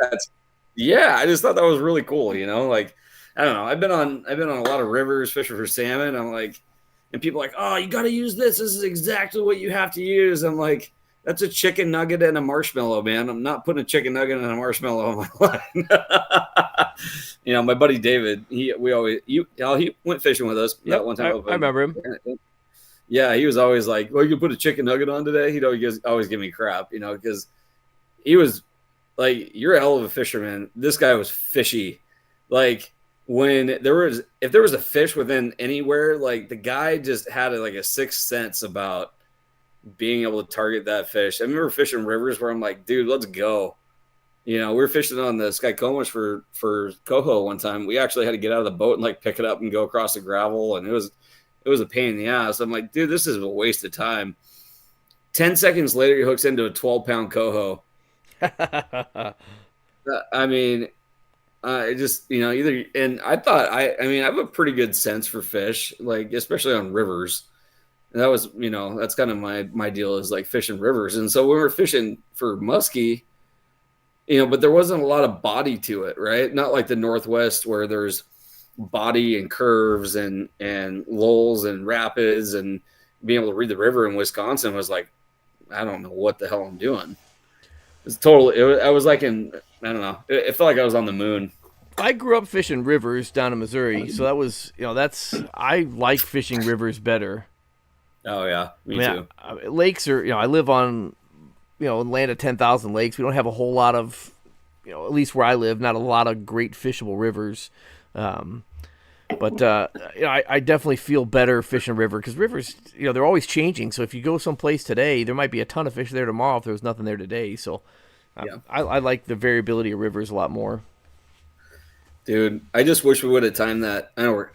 Yeah, I just thought that was really cool. Like I don't know. I've been on a lot of rivers fishing for salmon. I'm like, and people are like, oh, you got to use this. This is exactly what you have to use. I'm like, that's a chicken nugget and a marshmallow, man. I'm not putting a chicken nugget and a marshmallow on my line. My buddy David, he went fishing with us that one time. I remember him. Yeah, he was always like, well, you can put a chicken nugget on today. He'd always give me crap, because he was like, you're a hell of a fisherman. This guy was fishy. Like if there was a fish within anywhere, like the guy just had a sixth sense about being able to target that fish. I remember fishing rivers where I'm like, dude, let's go. We were fishing on the Skycomish for coho one time. We actually had to get out of the boat and pick it up and go across the gravel. And it was it was a pain in the ass. I'm like, dude, this is a waste of time. 10 seconds later, he hooks into a 12-pound coho. I mean, it just, either, and I thought, I mean, I have a pretty good sense for fish, like, especially on rivers. And that was, that's kind of my deal is like fishing rivers. And so when we were fishing for muskie, but there wasn't a lot of body to it, right? Not like the Northwest where there's body and curves and lulls and rapids, and being able to read the river in Wisconsin was like, I don't know what the hell I'm doing. It's totally, I was like I don't know. It felt like I was on the moon. I grew up fishing rivers down in Missouri, so that was, I like fishing rivers better. Oh yeah, me too. Lakes are, I live on, land of 10,000 lakes. We don't have a whole lot of, at least where I live, not a lot of great fishable rivers. But I definitely feel better fishing a river because rivers, they're always changing. So if you go someplace today, there might be a ton of fish there tomorrow if there was nothing there today. So I like the variability of rivers a lot more. Dude, I just wish we would have timed that. I know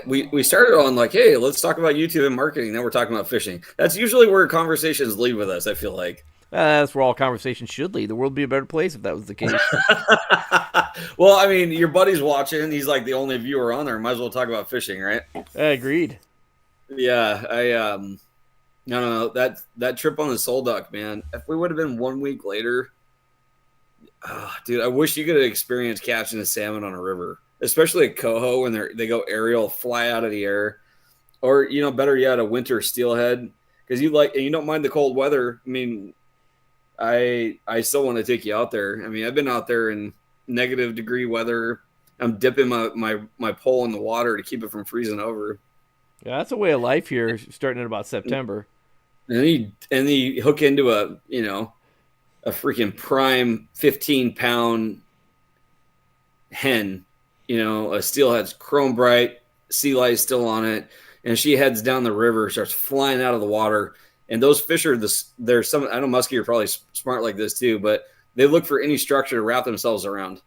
we started on like, hey, let's talk about YouTube and marketing. Now we're talking about fishing. That's usually where conversations lead with us, I feel like. That's where all conversations should lead. The world would be a better place if that was the case. Well, I mean, your buddy's watching. He's like the only viewer on there. Might as well talk about fishing, right? Agreed. Yeah, no. That trip on the Soul Duck, man. If we would have been 1 week later, dude, I wish you could have experienced catching a salmon on a river, especially a coho when they go aerial, fly out of the air, or better yet, a winter steelhead because you don't mind the cold weather. I mean, I still want to take you out there. I mean, I've been out there in negative degree weather. I'm dipping my pole in the water to keep it from freezing over. Yeah, that's a way of life here, starting in about September. And he hook into a freaking prime 15-pound hen, a steelhead's chrome bright, sea light still on it, and she heads down the river, starts flying out of the water. And those fish are there's some, I know muskie are probably smart like this too, but they look for any structure to wrap themselves around.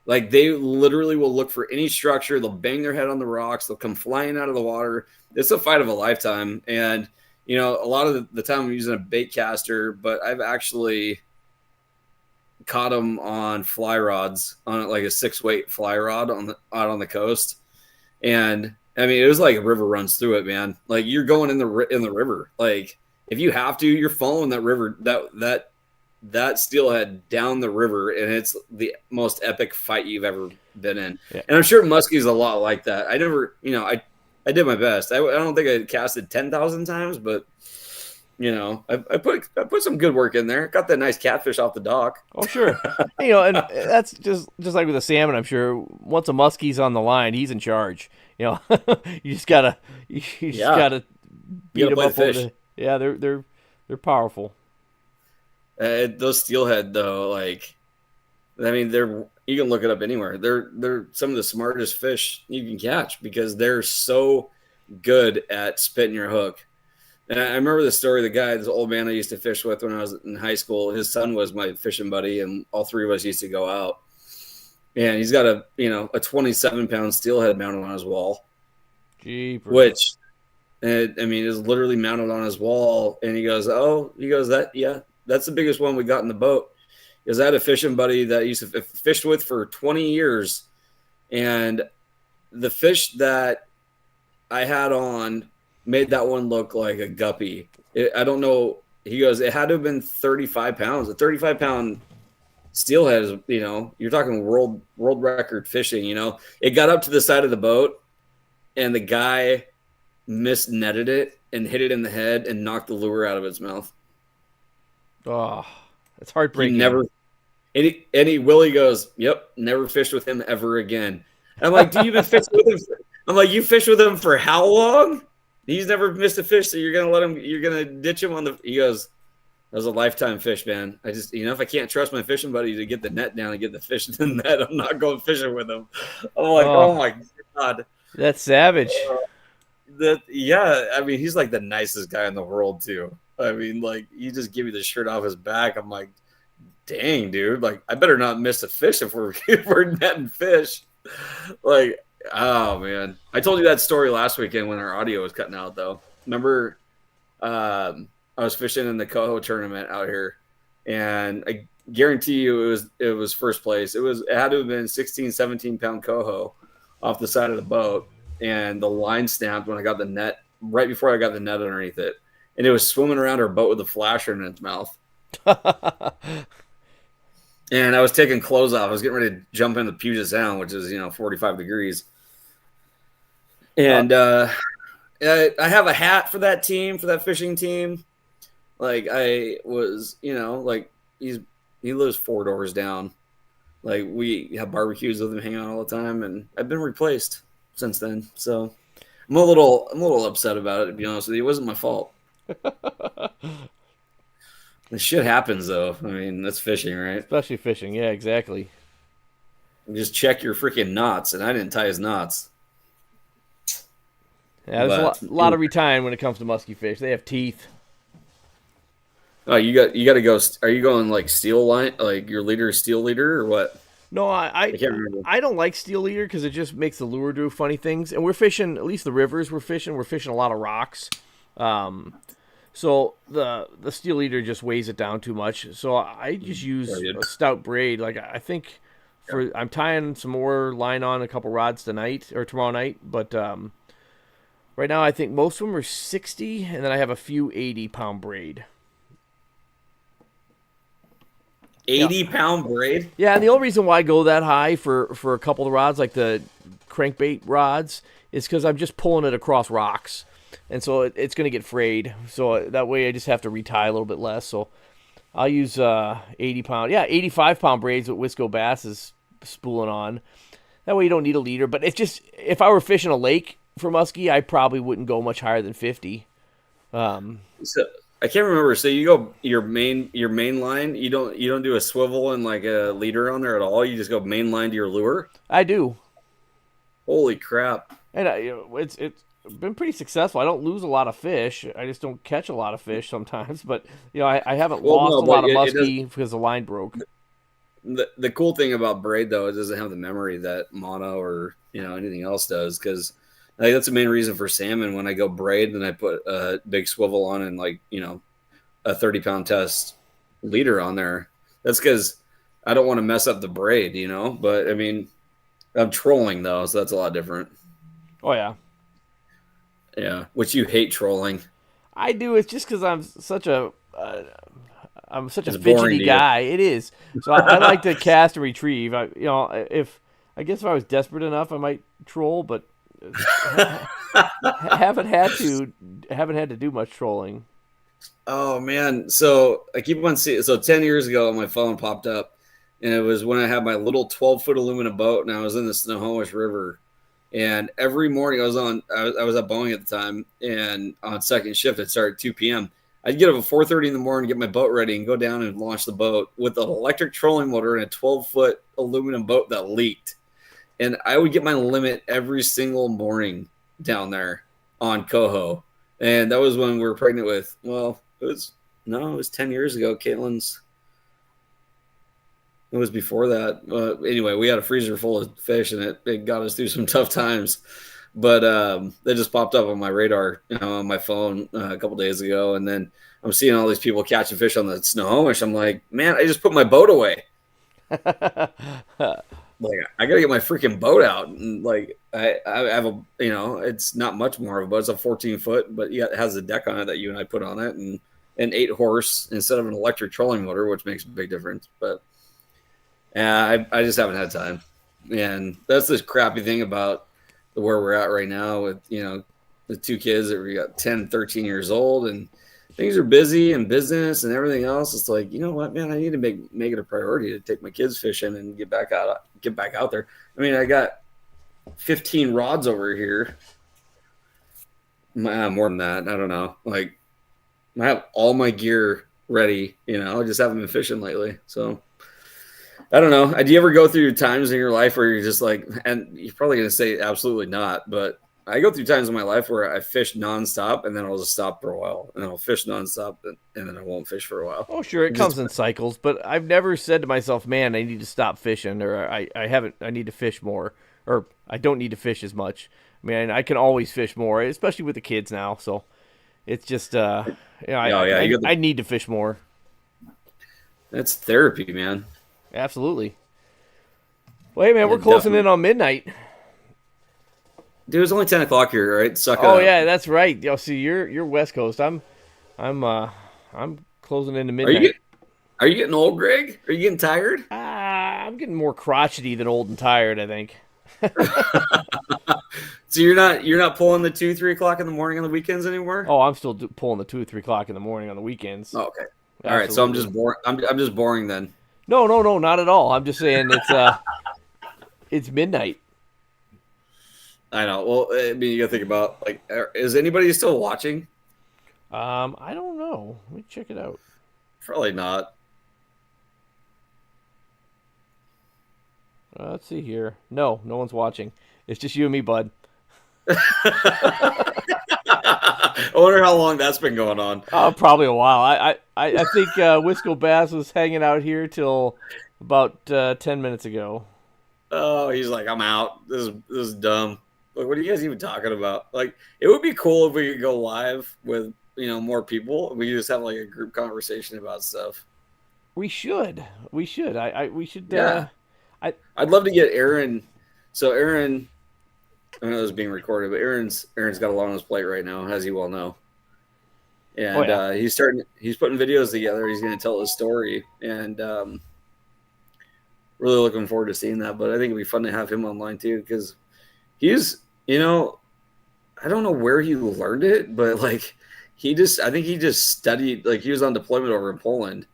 Like they literally will look for any structure. They'll bang their head on the rocks. They'll come flying out of the water. It's a fight of a lifetime. And, a lot of the time I'm using a bait caster, but I've actually caught them on fly rods, on like a 6-weight fly rod out on the coast. And I mean, it was like a river runs through it, man. Like you're going in the river. Like if you have to, you're following that river, that steelhead down the river, and it's the most epic fight you've ever been in. Yeah. And I'm sure muskie's a lot like that. I never, I did my best. I don't think I casted 10,000 times, but I put some good work in there. Got that nice catfish off the dock. Oh sure, and that's just like with the salmon. I'm sure once a muskie's on the line, he's in charge. You just gotta beat him up. They're powerful. Those steelhead though, like, I mean, you can look it up anywhere. They're some of the smartest fish you can catch because they're so good at spitting your hook. And I remember the story of the guy, this old man I used to fish with when I was in high school. His son was my fishing buddy, and all three of us used to go out. And he's got a 27-pound steelhead mounted on his wall. Jeepers. Which, is literally mounted on his wall. And he goes, that's the biggest one we got in the boat. Because I had a fishing buddy that I used to fish with for 20 years. And the fish that I had on made that one look like a guppy. I don't know. He goes, it had to have been 35 pounds. A 35-pound steelhead is, you're talking world record fishing, It got up to the side of the boat, and the guy misnetted it and hit it in the head and knocked the lure out of its mouth. Oh, that's heartbreaking. Willie goes, yep, never fished with him ever again. I'm like, do you even fish with him? I'm like, you fish with him for how long? He's never missed a fish, so you're gonna ditch him on the. He goes, that was a lifetime fish, man. I just, if I can't trust my fishing buddy to get the net down and get the fish in the net, I'm not going fishing with him. I'm like, oh my god, that's savage. He's like the nicest guy in the world too. I mean, like, you just give me the shirt off his back. I'm like, dang, dude. Like, I better not miss a fish if we're netting fish. Like, Oh man, I told you that story last weekend when our audio was cutting out. Though, remember, I was fishing in the Coho tournament out here, and I guarantee you it was first place. It had to have been 16, 17 pound Coho off the side of the boat, and the line snapped when I got the net right before I got the net underneath it, and it was swimming around our boat with a flasher in its mouth. And I was taking clothes off. I was getting ready to jump into Puget Sound, which is 45 degrees. And I have a hat for that team, for that fishing team. Like I was, like he lives 4 doors down. Like we have barbecues with him, hang out all the time, and I've been replaced since then. So I'm a little upset about it, to be honest with you. It wasn't my fault. This shit happens though. I mean, that's fishing, right? Especially fishing. Yeah, exactly. Just check your freaking knots, and I didn't tie his knots. Yeah, there's a lot of retying when it comes to musky fish. They have teeth. Oh, you got to go. Are you going like steel line, like your leader is steel leader, or what? No, I can't remember. I don't like steel leader because it just makes the lure do funny things. And we're fishing, at least the rivers we're fishing a lot of rocks. So the steel leader just weighs it down too much. So I just use a stout braid. Like I think I'm tying some more line on a couple rods tonight or tomorrow night, but right now I think most of them are 60, and then I have a few 80-pound braid. 80-pound braid? Yeah, and the only reason why I go that high for a couple of rods, like the crankbait rods, is because I'm just pulling it across rocks. And so it's going to get frayed. So that way I just have to retie a little bit less. So I'll use 80-pound. Yeah, 85-pound braids with Wisco Bass is spooling on. That way you don't need a leader. But it's just, if I were fishing a lake for muskie, I probably wouldn't go much higher than 50. So I can't remember. So you go your main line. You don't do a swivel and like a leader on there at all. You just go main line to your lure. I do. Holy crap! And it's been pretty successful. I don't lose a lot of fish. I just don't catch a lot of fish sometimes. But I haven't lost a lot of muskie because the line broke. The cool thing about braid though, it doesn't have the memory that mono or anything else does, because I think that's the main reason for salmon. When I go braid, then I put a big swivel on and a 30-pound test leader on there. That's because I don't want to mess up the braid, But I mean, I'm trolling though, so that's a lot different. Oh yeah, yeah. Which you hate trolling. I do. It's just because I'm such a fidgety guy. It is. So I like to cast and retrieve. I guess if I was desperate enough, I might troll, but haven't had to do much trolling. Oh man, so I keep on seeing. So 10 years ago, my phone popped up, and it was when I had my little 12-foot aluminum boat, and I was in the Snohomish River. And every morning I was at Boeing at the time, and on second shift it started at 2 p.m. I'd get up at 4:30 in the morning, get my boat ready, and go down and launch the boat with an electric trolling motor and a 12-foot aluminum boat that leaked. And I would get my limit every single morning down there on Coho. And that was when we were pregnant with, it was 10 years ago. It was before that. Anyway, we had a freezer full of fish, and it got us through some tough times. But they just popped up on my radar, on my phone a couple days ago. And then I'm seeing all these people catching fish on the Snohomish. I'm like, man, I just put my boat away. Like, I got to get my freaking boat out. And like, I have a, it's not much more of a boat. It's a 14-foot, but yeah, it has a deck on it that you and I put on it, and an 8-horse instead of an electric trolling motor, which makes a big difference. But yeah, I just haven't had time. And that's the crappy thing about where we're at right now with, the two kids that we got 10, 13 years old, and things are busy and business and everything else. It's like, you know what, man, I need to make it a priority to take my kids fishing and get back out there. I mean, I got 15 rods over here. More than that. I don't know. Like, I have all my gear ready, I just haven't been fishing lately. So I don't know. Do you ever go through times in your life where you're just like, and you're probably going to say absolutely not, but I go through times in my life where I fish nonstop, and then I'll just stop for a while, and I'll fish nonstop, and then I won't fish for a while. Oh, sure, it comes in cycles, but I've never said to myself, "Man, I need to stop fishing," or I need to fish more. or I don't need to fish as much. I mean, I can always fish more, especially with the kids now. So it's just, Oh yeah, you got I need to fish more. that's therapy, man. Absolutely. Well, hey man, Yeah, we're closing definitely. in on midnight. Dude, it's only 10 o'clock here, right? Suck it Oh up. yeah, that's right. Yo, see, you're West Coast. I'm closing into Are you midnight. are you getting old, Greg? Are you getting tired? I'm getting more crotchety than old and tired, I think. So you're not pulling the 2, 3 o'clock in the morning on the weekends anymore? Oh, I'm still pulling the 2 or 3 o'clock in the morning on the weekends. Oh, okay. All right. So I'm Absolutely. just boring. I'm just boring then. No, no, no, not at all. I'm just saying it's midnight. I know. Well, I mean, you gotta think about like, is anybody still watching? I don't know. Let me check it out. Probably not. Let's see here. No, no one's watching. It's just you and me, bud. I wonder how long that's been going on. Probably a while. I think Wisco Bass was hanging out here till about 10 minutes ago. Oh, he's like, I'm out. This is dumb. Like, what are you guys even talking about? Like, it would be cool if we could go live with more people. We could just have like a group conversation about stuff. We should. We should. We should. Yeah. I'd love to get Aaron. So Aaron, I know this is being recorded, but Aaron's got a lot on his plate right now, as you well know. And Oh, yeah. he's putting videos together. He's going to tell his story, and really looking forward to seeing that. But I think it'd be fun to have him online too, because he's, I don't know where he learned it, but like I think he just studied. Like, he was on deployment over in Poland,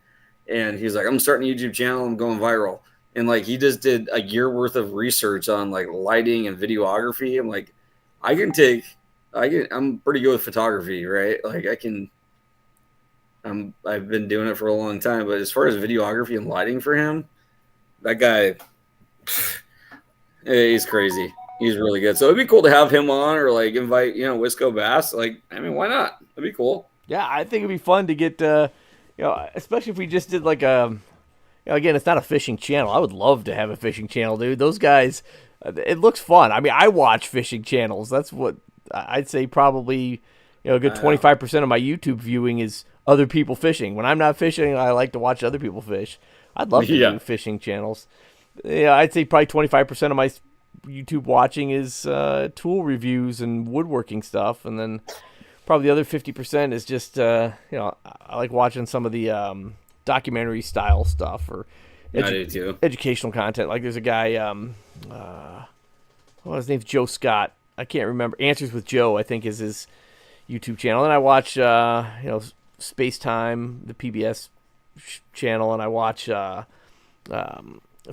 and he's like, I'm starting a YouTube channel. I'm going viral. And like, he just did a year worth of research on like lighting and videography. I'm like, I'm pretty good with photography, right? Like, I've been doing it for a long time, but as far as videography and lighting for him, that guy, he's crazy. He's really good. So it'd be cool to have him on, or like invite, Wisco Bass. Like, I mean, why not? That'd be cool. Yeah, I think it'd be fun to get, especially if we just did like a. Again, it's not a fishing channel. I would love to have a fishing channel, dude. Those guys, it looks fun. I mean, I watch fishing channels. That's what I'd say. Probably, a good 25% of my YouTube viewing is other people fishing. When I'm not fishing, I like to watch other people fish. I'd love to do fishing channels. Yeah, I'd say probably 25% of my YouTube watching is tool reviews and woodworking stuff, and then probably the other 50% is just I like watching some of the documentary style stuff or I do too. educational content. Like, there's a guy, his name's Joe Scott. I can't remember. Answers with Joe, I think, is his YouTube channel. And I watch, Space Time, the PBS channel, and I watch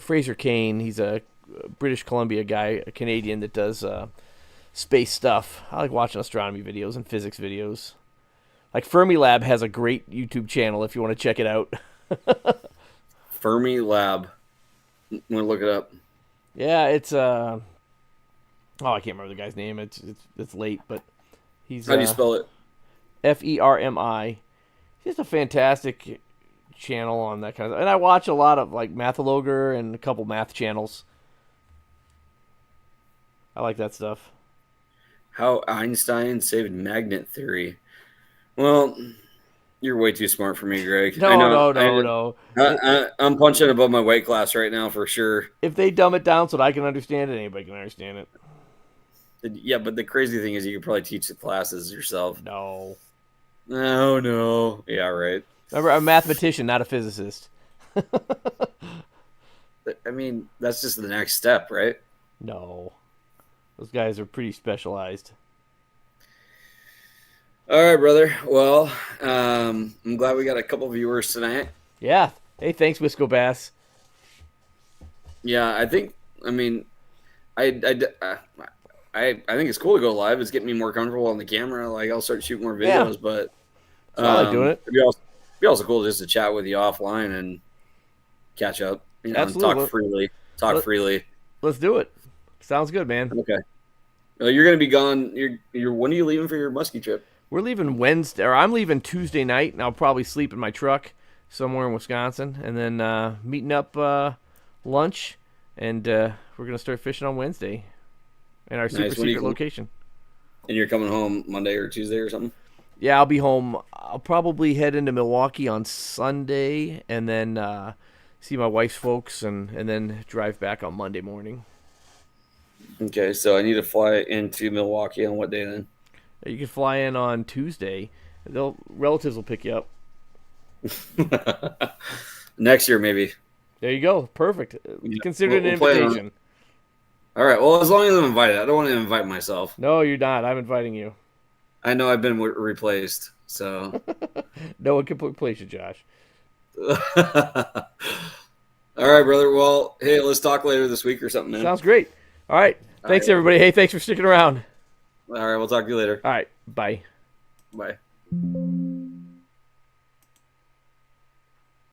Fraser Kane. He's a British Columbia guy, a Canadian that does space stuff. I like watching astronomy videos and physics videos. Like, Fermilab has a great YouTube channel if you want to check it out. Fermilab. I'm gonna look it up. Yeah, it's I can't remember the guy's name. It's late, but he's How do you spell it? Fermi. He's a fantastic channel on that kind of. And I watch a lot of like Mathologer and a couple math channels. I like that stuff. How Einstein saved magnet theory. Well, you're way too smart for me, Greg. No. I'm punching above my weight class right now for sure. If they dumb it down so that I can understand it, anybody can understand it. Yeah, but the crazy thing is you could probably teach the classes yourself. No. No. Yeah, right. Remember, I'm a mathematician, not a physicist. I mean, that's just the next step, right? No. Those guys are pretty specialized. All right, brother. Well, I'm glad we got a couple viewers tonight. Yeah. Hey, thanks, Wisco Bass. Yeah, I think. I mean, I think it's cool to go live. It's getting me more comfortable on the camera. Like, I'll start shooting more videos, Yeah. but I like doing it. It'd be also cool just to chat with you offline and catch up. And Absolutely. talk freely. Freely. Let's do it. Sounds good, man. Okay. Well, you're gonna be gone. You're when are you leaving for your muskie trip? We're leaving Wednesday, or I'm leaving Tuesday night, and I'll probably sleep in my truck somewhere in Wisconsin, and then meeting up lunch and we're gonna start fishing on Wednesday in our super Nice. When do you secret come- location. And you're coming home Monday or Tuesday or something? Yeah, I'll be home. I'll probably head into Milwaukee on Sunday, and then see my wife's folks, and then drive back on Monday morning. Okay, so I need to fly into Milwaukee on what day then? You can fly in on Tuesday. Relatives will pick you up. Next year, maybe. There you go. Perfect. Yeah, Consider it an we'll plan on it. invitation. All right. Well, as long as I'm invited, I don't want to invite myself. No, you're not. I'm inviting you. I know I've been replaced, so. No one can replace you, Josh. All right, brother. Well, hey, let's talk later this week or something, man. Sounds great. All right. Thanks, right. everybody. Hey, thanks for sticking around. All right, we'll talk to you later. All right. Bye. Bye.